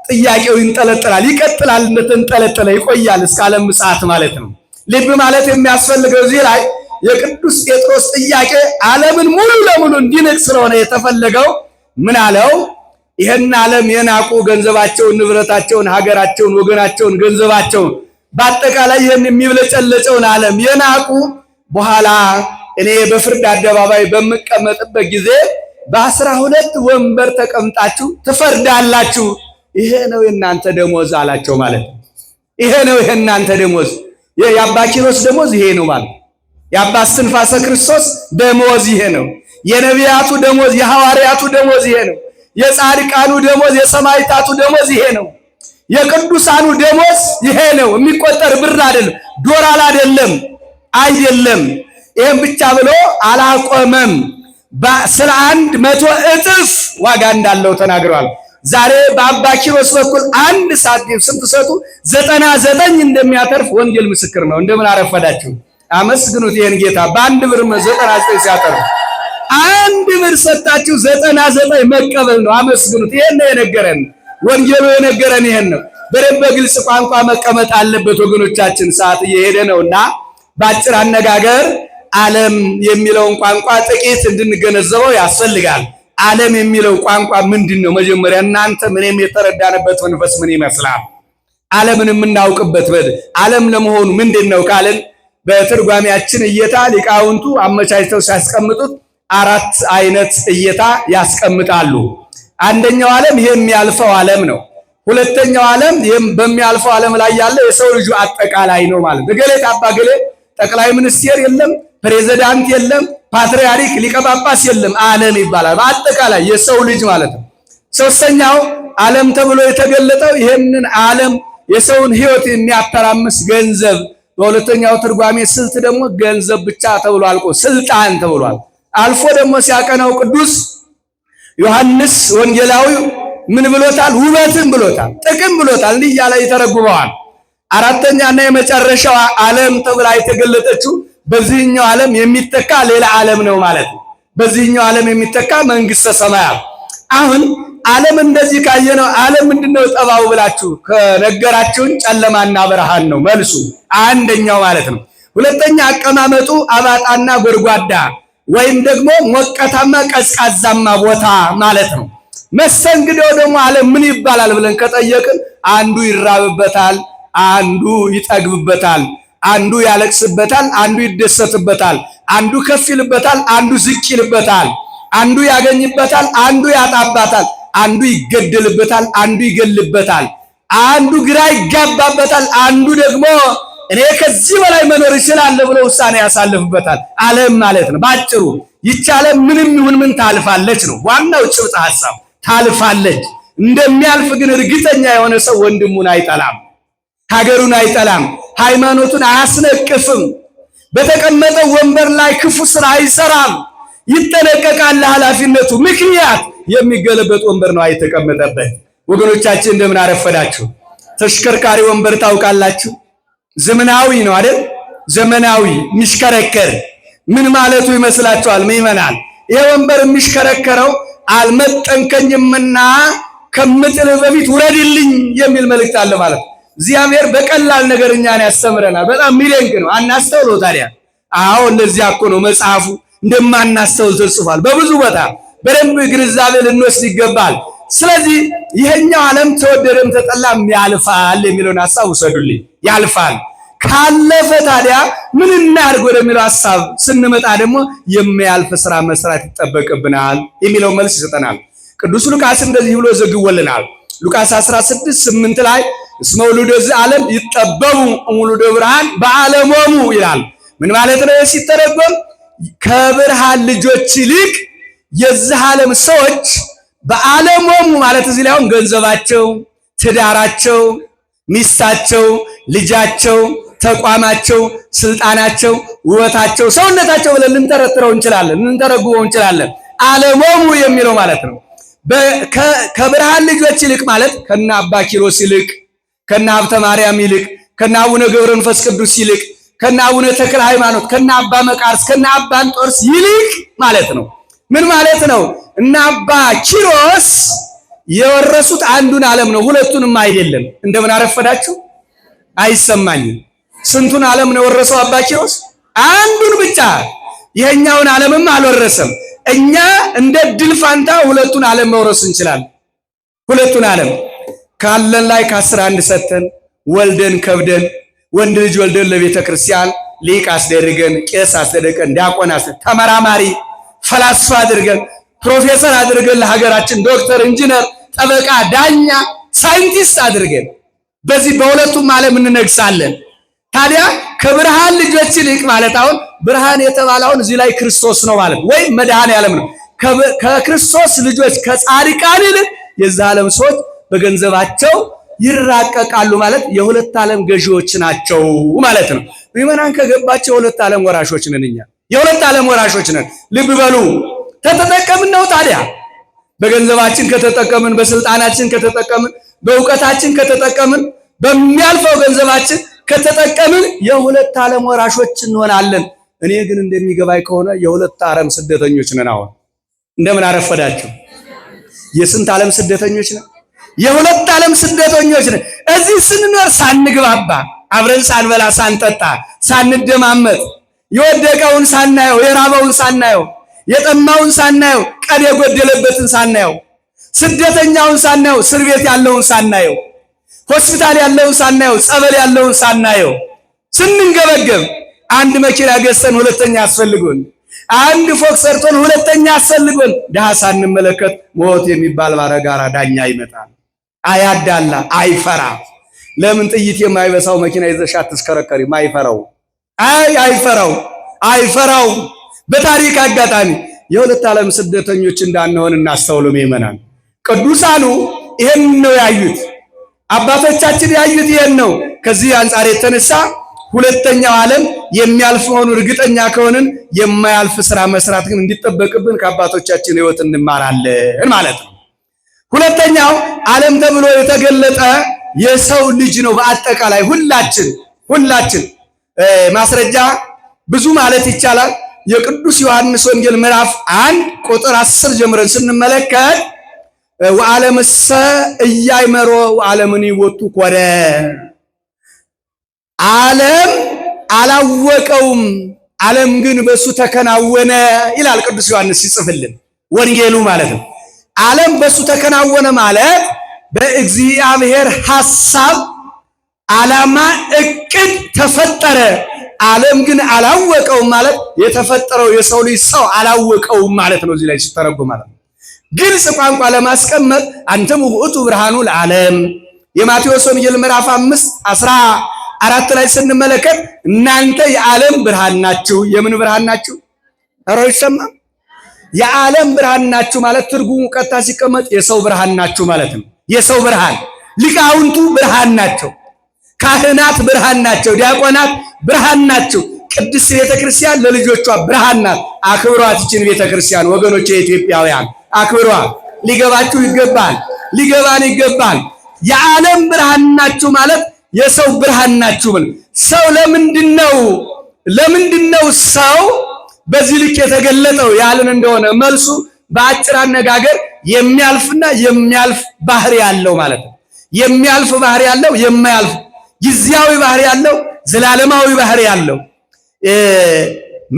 S2: ጥያቄው ይንጠለጠላል፣ ይቀጥላል፣ እንደተንጠለጠለ ይቆያል እስከ ዓለም ምጽአት ማለት ነው። ልብ ማለት የሚያስፈልገው እዚህ ላይ የቅዱስ ጴጥሮስ ጥያቄ ዓለምን ሙሉ ለሙሉ እንዲንቅ ስለሆነ የተፈለገው ምን አለው? ይሄን ዓለም የናቁ ገንዘባቸውን፣ ንብረታቸውን፣ ሀገራቸውን፣ ወገናቸውን፣ ገንዘባቸውን በአጠቃላይ ይህን የሚብለጨለጨውን ዓለም የናቁ በኋላ እኔ በፍርድ አደባባይ በምቀመጥበት ጊዜ በ12 ወንበር ተቀምጣችሁ ትፈርዳላችሁ። ይሄ ነው የእናንተ ደሞዝ አላቸው ማለት ነው። ይሄ ነው የእናንተ ደሞዝ። የአባ ኪሮስ ደሞዝ ይሄ ነው ማለት ነው። የአባ እስትንፋሰ ክርስቶስ ደሞዝ ይሄ ነው። የነቢያቱ ደሞዝ፣ የሐዋርያቱ ደሞዝ ይሄ ነው። የጻድቃኑ ደሞዝ፣ የሰማዕታቱ ደሞዝ ይሄ ነው። የቅዱሳኑ ደሞዝ ይሄ ነው። የሚቆጠር ብር አይደለም፣ ዶላር አይደለም። ይሄን ብቻ ብሎ አላቆመም። ስለ 100 እጥፍ ዋጋ እንዳለው ተናግሯል። ዛሬ በአባ ኪሮስ በኩል 1 ሳንቲም ስትሰጡ 99 እንደሚያተርፍ ወንጌል ምስክር ነው። እንደምን አረፈዳችሁ። አመስግኑት ይሄን ጌታ። በ1 ብር 99 ሲያተርፍ አንድ ብር ሰጣችሁ 99 መቀበል ነው። አመስግኑት። ይሄን ነው የነገረን ወንጌሉ፣ የነገረን ይሄን ነው። በደንብ በግልጽ ቋንቋ መቀመጥ አለበት ወገኖቻችን። ሰዓት እየሄደ ነውና በአጭር አነጋገር ዓለም የሚለውን ቋንቋ ጥቂት እንድንገነዘበው ያስፈልጋል። ዓለም የሚለው ቋንቋ ምንድን ነው? መጀመሪያ እናንተ ምንም የተረዳንበት መንፈስ ምን ይመስላል? ዓለምን የምናውቅበት ዓለም ለመሆኑ ምንድን ነው ካልን በትርጓሜያችን እይታ ሊቃውንቱ አመቻችተው ሲያስቀምጡት 4 አይነት እይታ ያስቀምጣሉ። አንደኛው ዓለም ይሄ የሚያልፈው ዓለም ነው። ሁለተኛው ዓለም በሚያልፈው ዓለም ላይ ያለ የሰው ልጅ አጠቃላይ ነው ማለት ነው። ገሌ አባ ገሌ ጠቅላይ ሚኒስቴር የለም፣ ፕሬዝዳንት የለም፣ ፓትርያርክ ሊቀ ጳጳስ የለም፣ ዓለም ይባላል። በአጠቃላይ የሰው ልጅ ማለት ነው። ሶስተኛው ዓለም ተብሎ የተገለጠው ይሄንን ዓለም የሰውን ሕይወት የሚያተራምስ ገንዘብ፣ በሁለተኛው ትርጓሜ ስልት ደግሞ ገንዘብ ብቻ ተብሎ አልቆ ስልጣን ተብሏል። አልፎ ደግሞ ሲያቀናው ቅዱስ ዮሐንስ ወንጌላዊ ምን ብሎታል? ውበትን ብሎታል፣ ጥቅም ብሎታል። እንዲህ እያለ ይተረጉመዋል። አራተኛና የመጨረሻው ዓለም ተብላ የተገለጠችው በዚህኛው ዓለም የሚተካ ሌላ ዓለም ነው ማለት ነው። በዚህኛው ዓለም የሚተካ መንግስተ ሰማያት። አሁን ዓለም እንደዚህ ካየነው ዓለም ምንድነው ጠባው ብላችሁ ከነገራችሁን ጨለማና ብርሃን ነው መልሱ፣ አንደኛው ማለት ነው። ሁለተኛ አቀማመጡ አባጣና ጎድጓዳ ወይም ደግሞ ሞቀታማ ቀዝቃዛማ ቦታ ማለት ነው። መስተንግዶው ደግሞ ዓለም ምን ይባላል ብለን ከጠየቅን አንዱ ይራብበታል፣ አንዱ ይጠግብበታል፣ አንዱ ያለቅስበታል፣ አንዱ ይደሰትበታል፣ አንዱ ከፍ ይልበታል፣ አንዱ ዝቅ ይልበታል፣ አንዱ ያገኝበታል፣ አንዱ ያጣባታል፣ አንዱ ይገደልበታል፣ አንዱ ይገልበታል፣ አንዱ ግራ ይጋባበታል፣ አንዱ ደግሞ እኔ ከዚህ በላይ መኖር እችላለሁ ብሎ ውሳኔ ያሳልፍበታል። ዓለም ማለት ነው ባጭሩ። ይህች ዓለም ምንም ይሁን ምን ታልፋለች ነው ዋናው ጭብጥ ሐሳብ። ታልፋለች። እንደሚያልፍ ግን እርግጠኛ የሆነ ሰው ወንድሙን አይጠላም፣ ሀገሩን አይጠላም፣ ሃይማኖቱን አያስነቅፍም፣ በተቀመጠው ወንበር ላይ ክፉ ስራ አይሰራም፣ ይጠነቀቃል ለኃላፊነቱ። ምክንያት የሚገለበጥ ወንበር ነው አይተቀመጠበት። ወገኖቻችን እንደምን አረፈዳችሁ? ተሽከርካሪ ወንበር ታውቃላችሁ? ዘመናዊ ነው አይደል? ዘመናዊ የሚሽከረከር ምን ማለቱ ይመስላችኋል ምእመናን? ይሄ ወንበር የሚሽከረከረው አልመጠንከኝምና ከምጥልህ በፊት ውረድልኝ የሚል መልእክት አለ ማለት ነው። እግዚአብሔር በቀላል ነገር እኛን ያስተምረናል። በጣም ሚደንቅ ነው። አናስተውለው ታዲያ? አዎ ለዚያ እኮ ነው መጽሐፉ እንደማናስተውል ተጽፏል። በብዙ ቦታ በደንብ ግንዛቤ ልንወስድ ይገባል። ስለዚህ ይሄኛው ዓለም ተወደደም ተጠላም ያልፋል የሚለውን ሐሳብ ውሰዱልኝ። ያልፋል። ካለፈ ታዲያ ምን እናድርግ ወደሚለው ሐሳብ ስንመጣ ደግሞ የሚያልፍ ስራ መስራት ይጠበቅብናል የሚለው መልስ ይሰጠናል። ቅዱስ ሉቃስ እንደዚህ ብሎ ዘግቦልናል። ሉቃስ 16:8 ላይ እስመ ውሉደ ዓለም ይጠበቡ እሙሉደ ብርሃን በዓለሞሙ ይላል። ምን ማለት ነው ሲተረጎም? ከብርሃን ልጆች ይልቅ የዚህ ዓለም ሰዎች በዓለሞሙ ማለት እዚህ ላይ አሁን ገንዘባቸው፣ ትዳራቸው፣ ሚስታቸው፣ ልጃቸው፣ ተቋማቸው፣ ስልጣናቸው፣ ውበታቸው፣ ሰውነታቸው ብለን ልንተረትረው እንችላለን፣ ልንተረጉመው እንችላለን። ዓለሞሙ የሚለው ማለት ነው። ከብርሃን ልጆች ይልቅ ማለት ከነ አባ ኪሮስ ይልቅ፣ ከነ ሀብተ ማርያም ይልቅ፣ ከነ አቡነ ገብረ መንፈስ ቅዱስ ይልቅ፣ ከነ አቡነ ተክለ ሃይማኖት፣ ከነ አባ መቃርስ፣ ከነ አባ እንጦርስ ይልቅ ማለት ነው። ምን ማለት ነው? እና አባ ኪሮስ የወረሱት አንዱን ዓለም ነው፣ ሁለቱንም አይደለም። እንደምን አረፈዳችሁ? አይሰማኝም። ስንቱን ዓለም ነው የወረሰው አባ ኪሮስ? አንዱን ብቻ። ይሄኛውን ዓለምም አልወረሰም። እኛ እንደ ድል ፋንታ ሁለቱን ዓለም መውረስ እንችላለን። ሁለቱን ዓለም ካለን ላይ ከ11 ሰተን ወልደን ከብደን ወንድ ልጅ ወልደን ለቤተ ክርስቲያን ሊቅ አስደርገን ቄስ አስደርገን ዲያቆን ተመራማሪ ፈላስፋ አድርገን ፕሮፌሰር አድርገን ለሀገራችን ዶክተር፣ ኢንጂነር፣ ጠበቃ፣ ዳኛ፣ ሳይንቲስት አድርገን በዚህ በሁለቱም ዓለም እንነግሳለን። ታዲያ ከብርሃን ልጆች ይልቅ ማለት አሁን ብርሃን የተባለውን እዚህ ላይ ክርስቶስ ነው ማለት ወይ መድኃኔዓለም ነው። ከክርስቶስ ልጆች ከጻድቃን ይልቅ የዚህ ዓለም ሰዎች በገንዘባቸው ይራቀቃሉ ማለት የሁለት ዓለም ገዢዎች ናቸው ማለት ነው። ምዕመናን ከገባቸው የሁለት ዓለም ወራሾች ነን እኛ። የሁለት ዓለም ወራሾች ነን። ልብ በሉ። ተተጠቀምን ነው ታዲያ። በገንዘባችን ከተጠቀምን፣ በስልጣናችን ከተጠቀምን፣ በእውቀታችን ከተጠቀምን፣ በሚያልፈው ገንዘባችን ከተጠቀምን የሁለት ዓለም ወራሾች እንሆናለን። እኔ ግን እንደሚገባኝ ከሆነ የሁለት ዓለም ስደተኞች ነን። አሁን እንደምን አረፈዳችሁ? የስንት ዓለም ስደተኞች ነን? የሁለት ዓለም ስደተኞች ነን። እዚህ ስንኖር ሳንግባባ፣ አብረን ሳንበላ፣ ሳንጠጣ፣ ሳንደማመጥ፣ የወደቀውን ሳናየው፣ የራበውን ሳናየው፣ የጠማውን ሳናየው፣ ቀን የጎደለበትን ሳናየው፣ ስደተኛውን ሳናየው፣ እስር ቤት ያለውን ሳናየው፣ ሆስፒታል ያለውን ሳናየው፣ ጸበል ያለውን ሳናየው ስንንገበገብ አንድ መኪና ገዝተን ሁለተኛ አስፈልጎን፣ አንድ ፎቅ ሰርቶን ሁለተኛ አስፈልጎን ድሃ ሳንመለከት ሞት የሚባል ባለጋራ ዳኛ ይመጣል። አያዳላ፣ አይፈራ። ለምን ጥይት የማይበሳው መኪና ይዘሽ አትሽከረከሪም? አይፈራው። በታሪክ አጋጣሚ የሁለት ዓለም ስደተኞች እንዳንሆን እናስተውሉ ምእመናን። ቅዱሳኑ ይሄን ነው ያዩት፣ አባቶቻችን ያዩት ይሄን ነው። ከዚህ አንጻር የተነሳ ሁለተኛው ዓለም የሚያልፍ መሆኑን እርግጠኛ ከሆንን የማያልፍ ስራ መስራት ግን እንዲጠበቅብን ከአባቶቻችን ሕይወት እንማራለን ማለት ነው። ሁለተኛው ዓለም ተብሎ የተገለጠ የሰው ልጅ ነው። በአጠቃላይ ሁላችን ማስረጃ ብዙ ማለት ይቻላል። የቅዱስ ዮሐንስ ወንጌል ምዕራፍ 1 ቁጥር 10 ጀምረን ስንመለከት ወዓለምሰ ኢያእመሮ ወዓለምኒ ወጡ ኮረ፣ ዓለም አላወቀውም፣ ዓለም ግን በሱ ተከናወነ ይላል ቅዱስ ዮሐንስ ሲጽፍልን ወንጌሉ ማለት ነው። ዓለም በሱ ተከናወነ ማለት በእግዚአብሔር ሐሳብ፣ ዓላማ፣ እቅድ ተፈጠረ። ዓለም ግን አላወቀውም ማለት የተፈጠረው የሰው ልጅ ሰው አላወቀውም ማለት ነው። እዚህ ላይ ሲተረጎም ማለት ነው። ግልጽ ቋንቋ ለማስቀመጥ አንተም ውእቱ ብርሃኑ ለዓለም የማቴዎስ ወንጌል ምዕራፍ 5:14 ላይ ስንመለከት እናንተ የዓለም ብርሃን ናችሁ። የምን ብርሃን ናችሁ? ኧረ ይሰማል። የዓለም ብርሃን ናችሁ ማለት ትርጉሙ ቀጥታ ሲቀመጥ የሰው ብርሃን ናችሁ ማለት ነው። የሰው ብርሃን፣ ሊቃውንቱ ብርሃን ናቸው። ካህናት ብርሃን ናቸው። ዲያቆናት ብርሃን ናቸው። ቅድስት ቤተክርስቲያን ለልጆቿ ብርሃን ናት። አክብሯት ይችን ቤተክርስቲያን ወገኖች፣ የኢትዮጵያውያን አክብሯት። ሊገባችሁ ይገባል፣ ሊገባን ይገባል። የዓለም ብርሃን ናችሁ ማለት የሰው ብርሃን ናችሁ ማለት ሰው ለምንድነው ሰው በዚህ ልክ የተገለጠው ያልን እንደሆነ መልሱ በአጭር አነጋገር የሚያልፍና የሚያልፍ ባህሪ ያለው ማለት ነው። የሚያልፍ ባህሪ ያለው፣ የማያልፍ ጊዜያዊ ባህሪ ያለው፣ ዘላለማዊ ባህሪ ያለው፣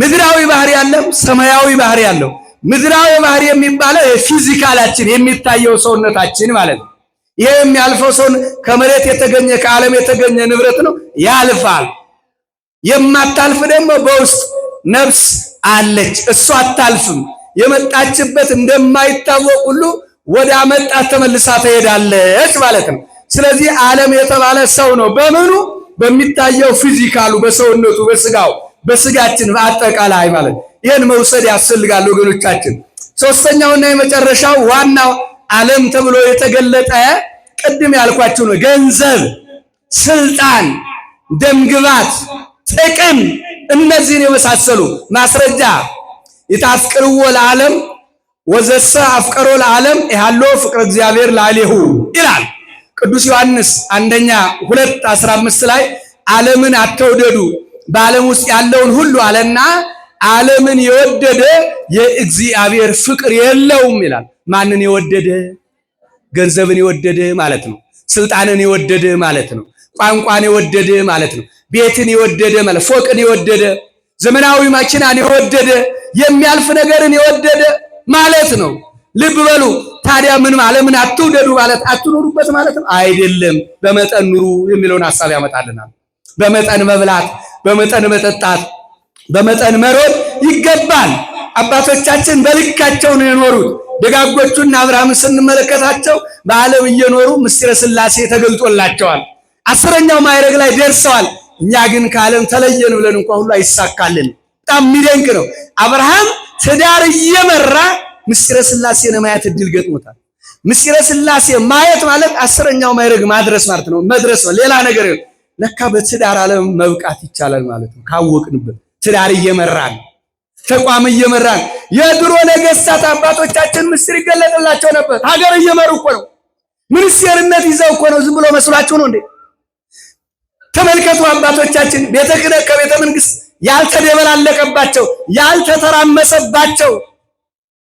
S2: ምድራዊ ባህሪ ያለው፣ ሰማያዊ ባህሪ ያለው። ምድራዊ ባህሪ የሚባለው የፊዚካላችን የሚታየው ሰውነታችን ማለት ነው። ይሄ የሚያልፈው ሰው ከመሬት የተገኘ ከዓለም የተገኘ ንብረት ነው፣ ያልፋል። የማታልፍ ደግሞ በውስጥ ነፍስ አለች፣ እሷ አታልፍም። የመጣችበት እንደማይታወቅ ሁሉ ወደ አመጣት ተመልሳ ትሄዳለች ማለት ነው። ስለዚህ ዓለም የተባለ ሰው ነው። በምኑ? በሚታየው ፊዚካሉ፣ በሰውነቱ፣ በስጋው፣ በስጋችን በአጠቃላይ ማለት ነው። ይህን መውሰድ ያስፈልጋል ወገኖቻችን። ሶስተኛውና የመጨረሻው ዋናው ዓለም ተብሎ የተገለጠ ቅድም ያልኳችሁ ነው። ገንዘብ፣ ስልጣን፣ ደምግባት፣ ጥቅም፣ እነዚህን የመሳሰሉ ማስረጃ ይታፍቅርዎ ለዓለም ወዘሰ አፍቀሮ ለዓለም ያሎ ፍቅረ እግዚአብሔር ላሌሁ ይላል ቅዱስ ዮሐንስ 2:15 ላይ ዓለምን አትውደዱ፣ በዓለም ውስጥ ያለውን ሁሉ አለና ዓለምን የወደደ የእግዚአብሔር ፍቅር የለውም ይላል። ማንን የወደደ? ገንዘብን የወደደ ማለት ነው። ስልጣንን የወደደ ማለት ነው። ቋንቋን የወደደ ማለት ነው። ቤትን የወደደ ማለት፣ ፎቅን የወደደ፣ ዘመናዊ መኪናን የወደደ፣ የሚያልፍ ነገርን የወደደ ማለት ነው። ልብ በሉ። ታዲያ ምን ዓለምን አትውደዱ ማለት አትኖሩበት ማለት ነው? አይደለም። በመጠን ኑሩ የሚለውን ሐሳብ ያመጣልናል። በመጠን መብላት፣ በመጠን መጠጣት፣ በመጠን መሮጥ ይገባል። አባቶቻችን በልካቸው ነው የኖሩት። ደጋጎቹና አብርሃምን ስንመለከታቸው በዓለም እየኖሩ ምስጢረ ሥላሴ ተገልጦላቸዋል። 10ኛው ማዕረግ ላይ ደርሰዋል። እኛ ግን ከዓለም ተለየን ብለን እንኳን ሁሉ አይሳካልን። በጣም የሚደንቅ ነው። አብርሃም ትዳር እየመራ ምስጢረ ሥላሴን ማየት እድል ገጥሞታል። ምስጢረ ሥላሴ ማየት ማለት 10ኛው ማዕረግ ማድረስ ማለት ነው። መድረስ ነው፣ ሌላ ነገር። ለካ በትዳር ዓለም መብቃት ይቻላል ማለት ነው። ካወቅንበት ትዳር እየመራን ተቋም እየመራን የድሮ ነገሥታት አባቶቻችን ምስጢር ይገለጥላቸው ነበር። ሀገር እየመሩ እኮ ነው። ሚኒስቴርነት ይዘው እኮ ነው። ዝም ብሎ መስሏቸው ነው እንዴ? ተመልከቱ አባቶቻችን ቤተ ክህነት ከቤተ መንግስት ያልተደበላለቀባቸው ያልተተራመሰባቸው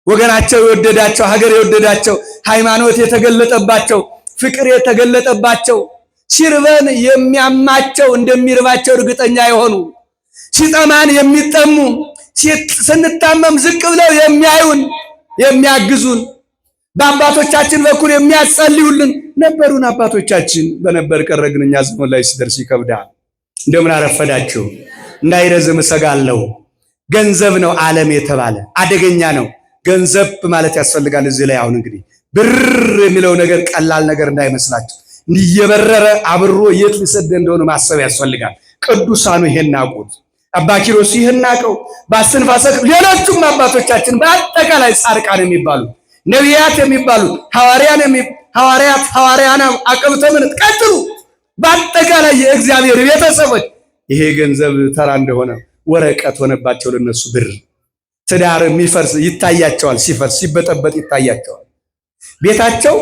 S2: ወገናቸው የወደዳቸው ሀገር የወደዳቸው ሃይማኖት የተገለጠባቸው ፍቅር የተገለጠባቸው ሲርበን የሚያማቸው እንደሚርባቸው እርግጠኛ የሆኑ ሲጠማን የሚጠሙ ስንታመም ዝቅ ብለው የሚያዩን የሚያግዙን በአባቶቻችን በኩል የሚያጸልዩልን ነበሩን። አባቶቻችን በነበር ቀረግን እኛ ዘመን ላይ ሲደርስ ይከብዳል። እንደምን አረፈዳችሁ። እንዳይረዝም እሰጋለሁ። ገንዘብ ነው ዓለም የተባለ አደገኛ ነው። ገንዘብ ማለት ያስፈልጋል። እዚህ ላይ አሁን እንግዲህ ብር የሚለው ነገር ቀላል ነገር እንዳይመስላችሁ እየበረረ አብሮ የት ሊሰደ እንደሆነ ማሰብ ያስፈልጋል። ቅዱሳኑ ይሄን አውቁት። አባ ኪሮስ ይሄን አውቀው በአስተንፋሰ ሌሎቹም አባቶቻችን በአጠቃላይ ጻድቃን የሚባሉ ነቢያት የሚባሉ ሐዋርያት አቀብተ ምንት ቀጥሉ በአጠቃላይ የእግዚአብሔር ቤተሰቦች ይሄ ገንዘብ ተራ እንደሆነ ወረቀት ሆነባቸው። ለነሱ ብር ትዳር የሚፈርስ ይታያቸዋል፣ ሲፈርስ ሲበጠበጥ ይታያቸዋል። ቤታቸው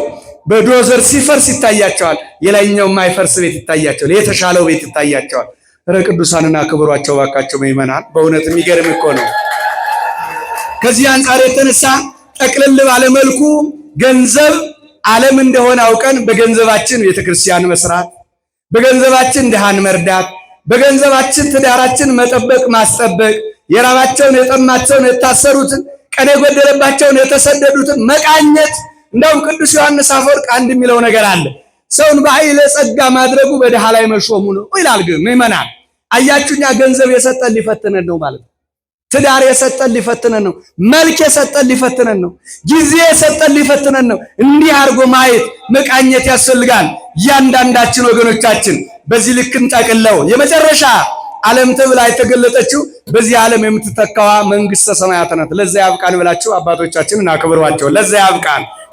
S2: በዶዘር ሲፈርስ ይታያቸዋል። የላይኛው የማይፈርስ ቤት ይታያቸዋል፣ የተሻለው ቤት ይታያቸዋል። ረ ቅዱሳንና ክብሯቸው ባካቸው መይመናን በእውነት የሚገርም እኮ ነው። ከዚህ አንጻር የተነሳ ጠቅልል ባለ መልኩ ገንዘብ ዓለም እንደሆነ አውቀን በገንዘባችን ቤተክርስቲያን መስራት፣ በገንዘባችን ድሃን መርዳት፣ በገንዘባችን ትዳራችን መጠበቅ ማስጠበቅ፣ የራባቸውን የጠማቸውን የታሰሩትን ቀን የጎደለባቸውን የተሰደዱትን መቃኘት። እንደውም ቅዱስ ዮሐንስ አፈወርቅ አንድ የሚለው ነገር አለ። ሰውን በኃይለ ጸጋ ማድረጉ በድሃ ላይ መሾሙ ነው ይላል። ግን ምእመናን አያችሁኛ ገንዘብ የሰጠን ሊፈትነን ነው ማለት ነው። ትዳር የሰጠን ሊፈትነን ነው። መልክ የሰጠን ሊፈትነን ነው። ጊዜ የሰጠን ሊፈትነን ነው። እንዲህ አድርጎ ማየት መቃኘት ያስፈልጋል። እያንዳንዳችን ወገኖቻችን በዚህ ልክ እንጠቅለው። የመጨረሻ ዓለም ተብላ የተገለጠችው በዚህ ዓለም የምትተካዋ መንግስተ ሰማያት ናት። ለዛ ያብቃን ብላችሁ አባቶቻችንን አክብሯቸው።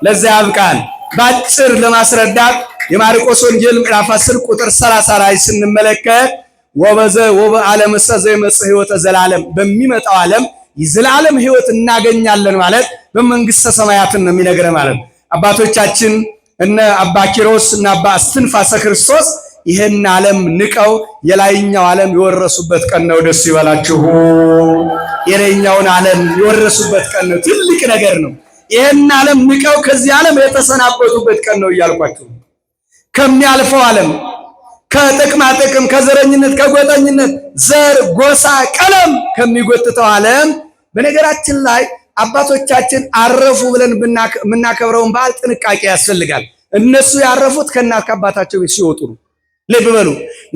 S2: ለዛ ያብቃን። ባጭር ለማስረዳት የማርቆስ ወንጌል ምዕራፍ 10 ቁጥር 30 ላይ ስንመለከት ወበዓለም ዘየመጽእ ሕይወተ ዘላለም በሚመጣው ዓለም የዘላለም ሕይወት እናገኛለን ማለት በመንግስተ ሰማያትን ነው የሚነግረን ማለት ነው። አባቶቻችን እነ አባ ኪሮስ እና አባ እስትንፋሰ ክርስቶስ ይሄን ዓለም ንቀው የላይኛው ዓለም የወረሱበት ቀን ነው። ደስ ይበላችሁ። የላይኛውን ዓለም የወረሱበት ቀን ነው። ትልቅ ነገር ነው። ይሄን ዓለም ንቀው ከዚህ ዓለም የተሰናበቱበት ቀን ነው እያልኳችሁ ከሚያልፈው ዓለም ከጥቅማ ጥቅም ከዘረኝነት ከጎጠኝነት ዘር ጎሳ ቀለም ከሚጎትተው ዓለም በነገራችን ላይ አባቶቻችን አረፉ ብለን የምናከብረውን በዓል ጥንቃቄ ያስፈልጋል። እነሱ ያረፉት ከእናት ከአባታቸው ቤት ሲወጡ ነው። ልብ በሉ።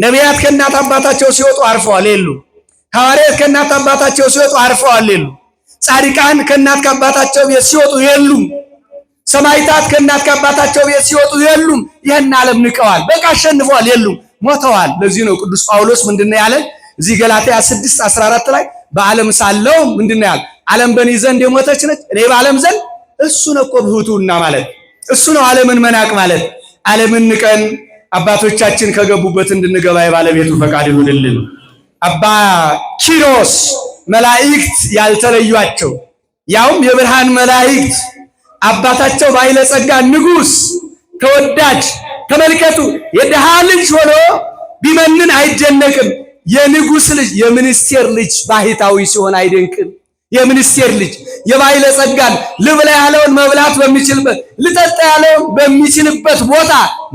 S2: ነቢያት ከእናት አባታቸው ሲወጡ አርፈዋል የሉ። ሐዋርያት ከእናት አባታቸው ሲወጡ አርፈዋል የሉ። ጻድቃን ከእናት ከአባታቸው ቤት ሲወጡ የሉም። ሰማዕታት ከእናት ከአባታቸው ቤት ሲወጡ የሉም። ይህን ዓለም ንቀዋል። በቃ አሸንፈዋል የሉም፣ ሞተዋል። ለዚህ ነው ቅዱስ ጳውሎስ ምንድነው ያለ እዚህ ገላትያ 6:14 ላይ በዓለም ሳለው ምንድነው ያለ ዓለም በእኔ ዘንድ የሞተች ነች፣ እኔ በዓለም ዘንድ። እሱ ነው እኮ ብህቱና ማለት እሱ ነው ዓለምን መናቅ ማለት። ዓለምን ንቀን አባቶቻችን ከገቡበት እንድንገባ የባለቤቱ ፈቃድ ይሁንልን። አባ ኪሮስ መላእክት ያልተለዩአቸው ያውም የብርሃን መላእክት አባታቸው ባይለ ጸጋ ንጉስ ተወዳጅ ተመልከቱ። የድሃ ልጅ ሆኖ ቢመንን አይደነቅም። የንጉስ ልጅ የሚኒስቴር ልጅ ባህታዊ ሲሆን አይደንቅም። የሚኒስቴር ልጅ የባይለ ጸጋን ልብላ ያለውን መብላት በሚችልበት ልጠጣ ያለውን በሚችልበት ቦታ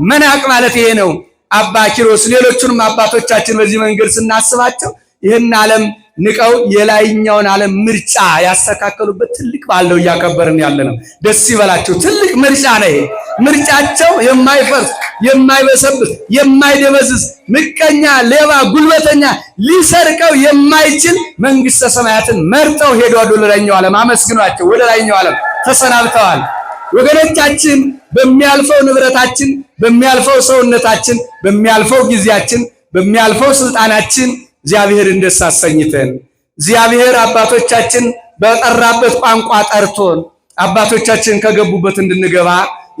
S2: መናቅ ማለት ይሄ ነው። አባ ኪሮስ ሌሎቹንም አባቶቻችን በዚህ መንገድ ስናስባቸው ይህን ዓለም ንቀው የላይኛውን ዓለም ምርጫ ያስተካከሉበት ትልቅ በዓል ነው እያከበርን ያለ ነው። ደስ ይበላችሁ። ትልቅ ምርጫ ነው ይሄ። ምርጫቸው የማይፈርስ የማይበሰብስ የማይደበዝዝ ምቀኛ፣ ሌባ፣ ጉልበተኛ ሊሰርቀው የማይችል መንግስተ ሰማያትን መርጠው ሄደዋል። ወደ ላይኛው ዓለም አመስግኗቸው ወደ ላይኛው ዓለም ተሰናብተዋል። ወገኖቻችን በሚያልፈው ንብረታችን፣ በሚያልፈው ሰውነታችን፣ በሚያልፈው ጊዜያችን፣ በሚያልፈው ስልጣናችን እግዚአብሔርን ደስ አሰኝተን እግዚአብሔር አባቶቻችን በጠራበት ቋንቋ ጠርቶን አባቶቻችን ከገቡበት እንድንገባ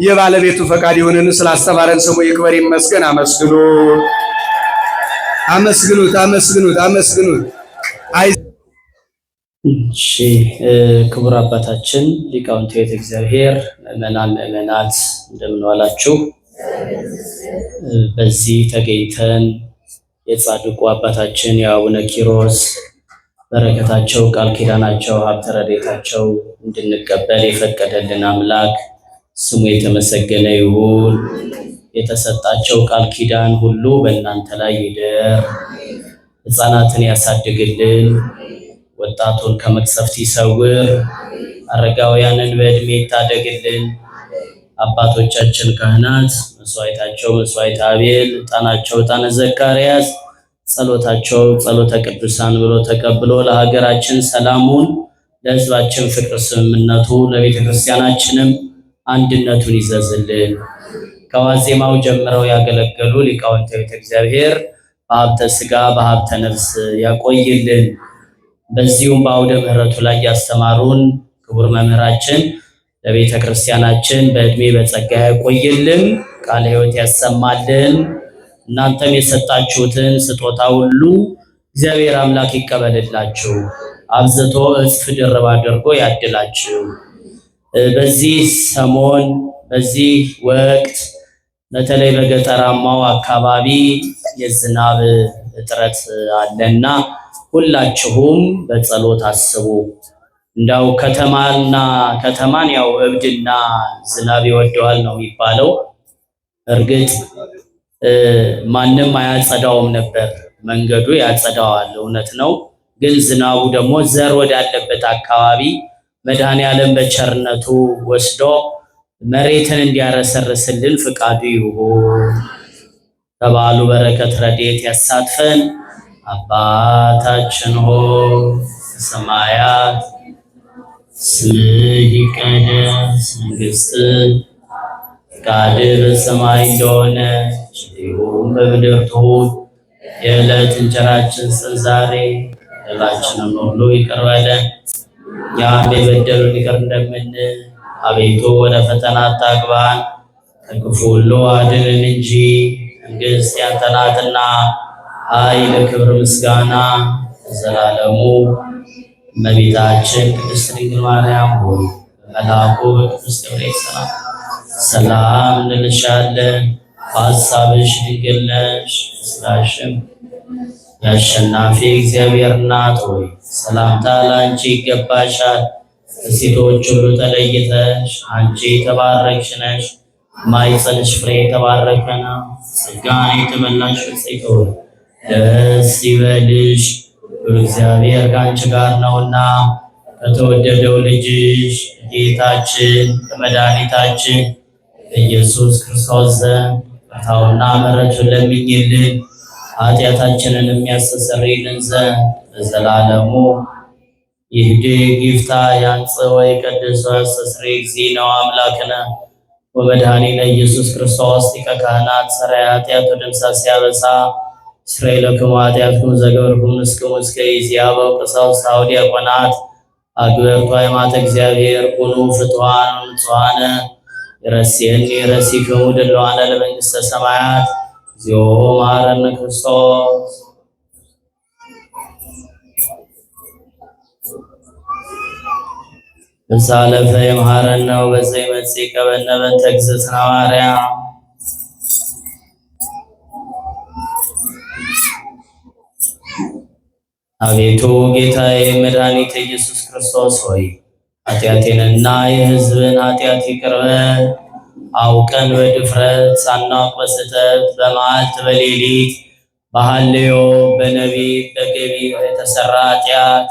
S2: የባለቤቱ ፈቃድ ይሁንን። ስላስተማረን ስሙ ይክበር ይመስገን። አመስግኑት።
S3: እሺ ክቡር አባታችን ሊቃውንተ ቤተ እግዚአብሔር፣ ምእመናት እንደምን ዋላችሁ? በዚህ ተገኝተን የጻድቁ አባታችን የአቡነ ኪሮስ በረከታቸው ቃል ኪዳናቸው ሀብተ ረድኤታቸው እንድንቀበል የፈቀደልን አምላክ ስሙ የተመሰገነ ይሁን። የተሰጣቸው ቃል ኪዳን ሁሉ በእናንተ ላይ ይደር። ሕፃናትን ያሳድግልን፣ ወጣቱን ከመቅሰፍት ይሰውር፣ አረጋውያንን በዕድሜ ይታደግልን። አባቶቻችን ካህናት መስዋዕታቸው መስዋዕተ አቤል፣ ዕጣናቸው ዕጣነ ዘካርያስ፣ ጸሎታቸው ጸሎተ ቅዱሳን ብሎ ተቀብሎ ለሀገራችን ሰላሙን፣ ለሕዝባችን ፍቅር ስምምነቱ፣ ለቤተ ክርስቲያናችንም አንድነቱን ይዘዝልን። ከዋዜማው ጀምረው ያገለገሉ ሊቃውንተ ቤተ እግዚአብሔር በሀብተ ሥጋ በሀብተ ነፍስ ያቆይልን። በዚሁም በአውደ ምሕረቱ ላይ ያስተማሩን ክቡር መምህራችን ለቤተ ክርስቲያናችን በዕድሜ በጸጋ ያቆይልን፣ ቃለ ሕይወት ያሰማልን። እናንተም የሰጣችሁትን ስጦታ ሁሉ እግዚአብሔር አምላክ ይቀበልላችሁ፣ አብዝቶ እጥፍ ድርብ አድርጎ ያድላችሁ። በዚህ ሰሞን በዚህ ወቅት በተለይ በገጠራማው አካባቢ የዝናብ እጥረት አለና ሁላችሁም በጸሎት አስቡ። እንዳው ከተማን ያው እብድና ዝናብ ይወደዋል ነው የሚባለው። እርግጥ ማንም አያጸዳውም ነበር፣ መንገዱ ያጸዳዋል፣ እውነት ነው። ግን ዝናቡ ደግሞ ዘር ወዳለበት አካባቢ መድኃኔዓለም በቸርነቱ ወስዶ መሬትን እንዲያረሰርስልን ፍቃዱ ይሁን። ከበዓሉ በረከት ረድኤት ያሳትፈን። አባታችን ሆይ በሰማያት ስምህ ይቀደስ፣ መንግሥትህ ፈቃድህ በሰማይ እንደሆነች እንዲሁም በምድር ትሁን። የዕለት እንጀራችንን ስጠን ዛሬ፣ በደላችንን ሁሉ ይቅር በለን እኛም የበደሉንን ይቅር እንደምንል። አቤቱ ወደ ፈተና አታግባን ከክፉ ሁሉ አድነን እንጂ መንግሥት ያንተ ናትና፣ ኃይል፣ ክብር፣ ምስጋና ለዘላለሙ። እመቤታችን ቅድስት ድንግል ማርያም ሆይ በመልአኩ በቅዱስ ገብርኤል ሰላም እንልሻለን። በሐሳብሽ ድንግል ነሽ፣ በሥጋሽም የአሸናፊ እግዚአብሔር እናት ሆይ ሰላምታ ለአንቺ ይገባሻል። ከሴቶች ሁሉ ተለይተሽ አንቺ የተባረክሽ ነሽ፣ የማኅፀንሽ ፍሬ የተባረከ ነው። ጸጋን የተመላሽ ብፅዕት ሆይ ደስ ይበልሽ፣ እግዚአብሔር ከአንቺ ጋር ነውና ከተወደደው ልጅሽ ጌታችን ከመድኃኒታችን ኢየሱስ ክርስቶስ ዘንድ ይቅርታውና ምሕረቱን ለምኝልን ኃጢአታችንን የሚያስተሰርይልን ዘንድ ለዘላለሙ ይህድግ ይፍታ ያንጽሕ ወይቀድስ ወያስተስርይ እግዚእነ አምላክነ ወመድኃኒነ ኢየሱስ ክርስቶስ ሊቀ ካህናት ሠራየ ኃጢአት ወደምሳሴ አበሳ እስራኤል ለክሙ ኃጢአትክሙ ዘገበርክሙ ንስክሙ እስከ ይእዜሰ ቀሳውስት ዲያቆናት አግብርቱ ሃይማኖተ እግዚአብሔር ኩኑ ፍቱሐነ ወንጹሐነ ይረሴኒ ይረሲክሙ ድሉዋነ ለመንግሥተ ሰማያት እግዚኦ መሐረነ ክርስቶስ። በሳለፈ የመሐረነ ወበዘይመጽእ ይቀበልነ በእንተ እግዝእትነ ማርያም። አቤቱ ጌታዬ መድኃኒቴ ኢየሱስ ክርስቶስ ሆይ ኃጢአቴንና የሕዝብን ኃጢአት ይቅር በል። አውቀን በድፍረት ሳናውቅ በስህተት በመዓልት በሌሊት በሐልዮ በነቢብ በገቢር የተሰራ ኃጢአት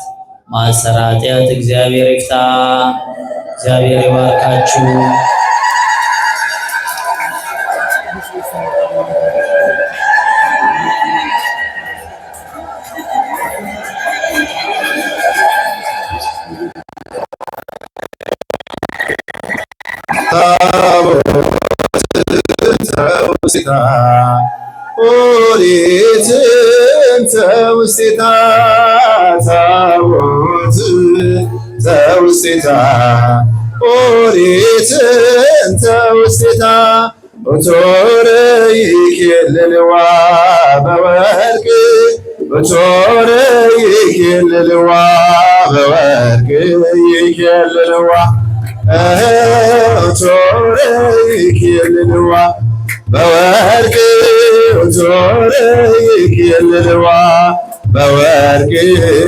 S3: ማሰራ ኃጢአት እግዚአብሔር ይፍታ። እግዚአብሔር ይባርካችሁ።
S1: ኦሪትን ተውስቴታ ታቦት ተውስቴታ ኦሪትን ተውስቴታ ኦቶረ ይኬልልዋ በወርቅ ኦቶረ ይኬልልዋ በወርቅ ይኬልልዋ ኦቶረ ይኬልልዋ በወርቅ ኦቶረ ይኬልልዋ በወርቅ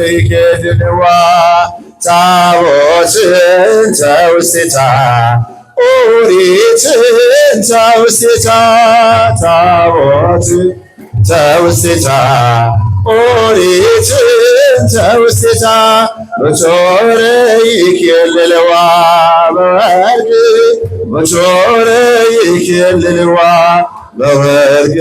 S1: ይኬልልዋ ታቦትን ተውስቴታ ኦሪትን ተውስቴታ ታቦትን ተውስቴታ ኦሪትን ተውስቴታ በቾረ ይኬልልዋ በወርቅ በቾረ ይኬልልዋ በወርቅ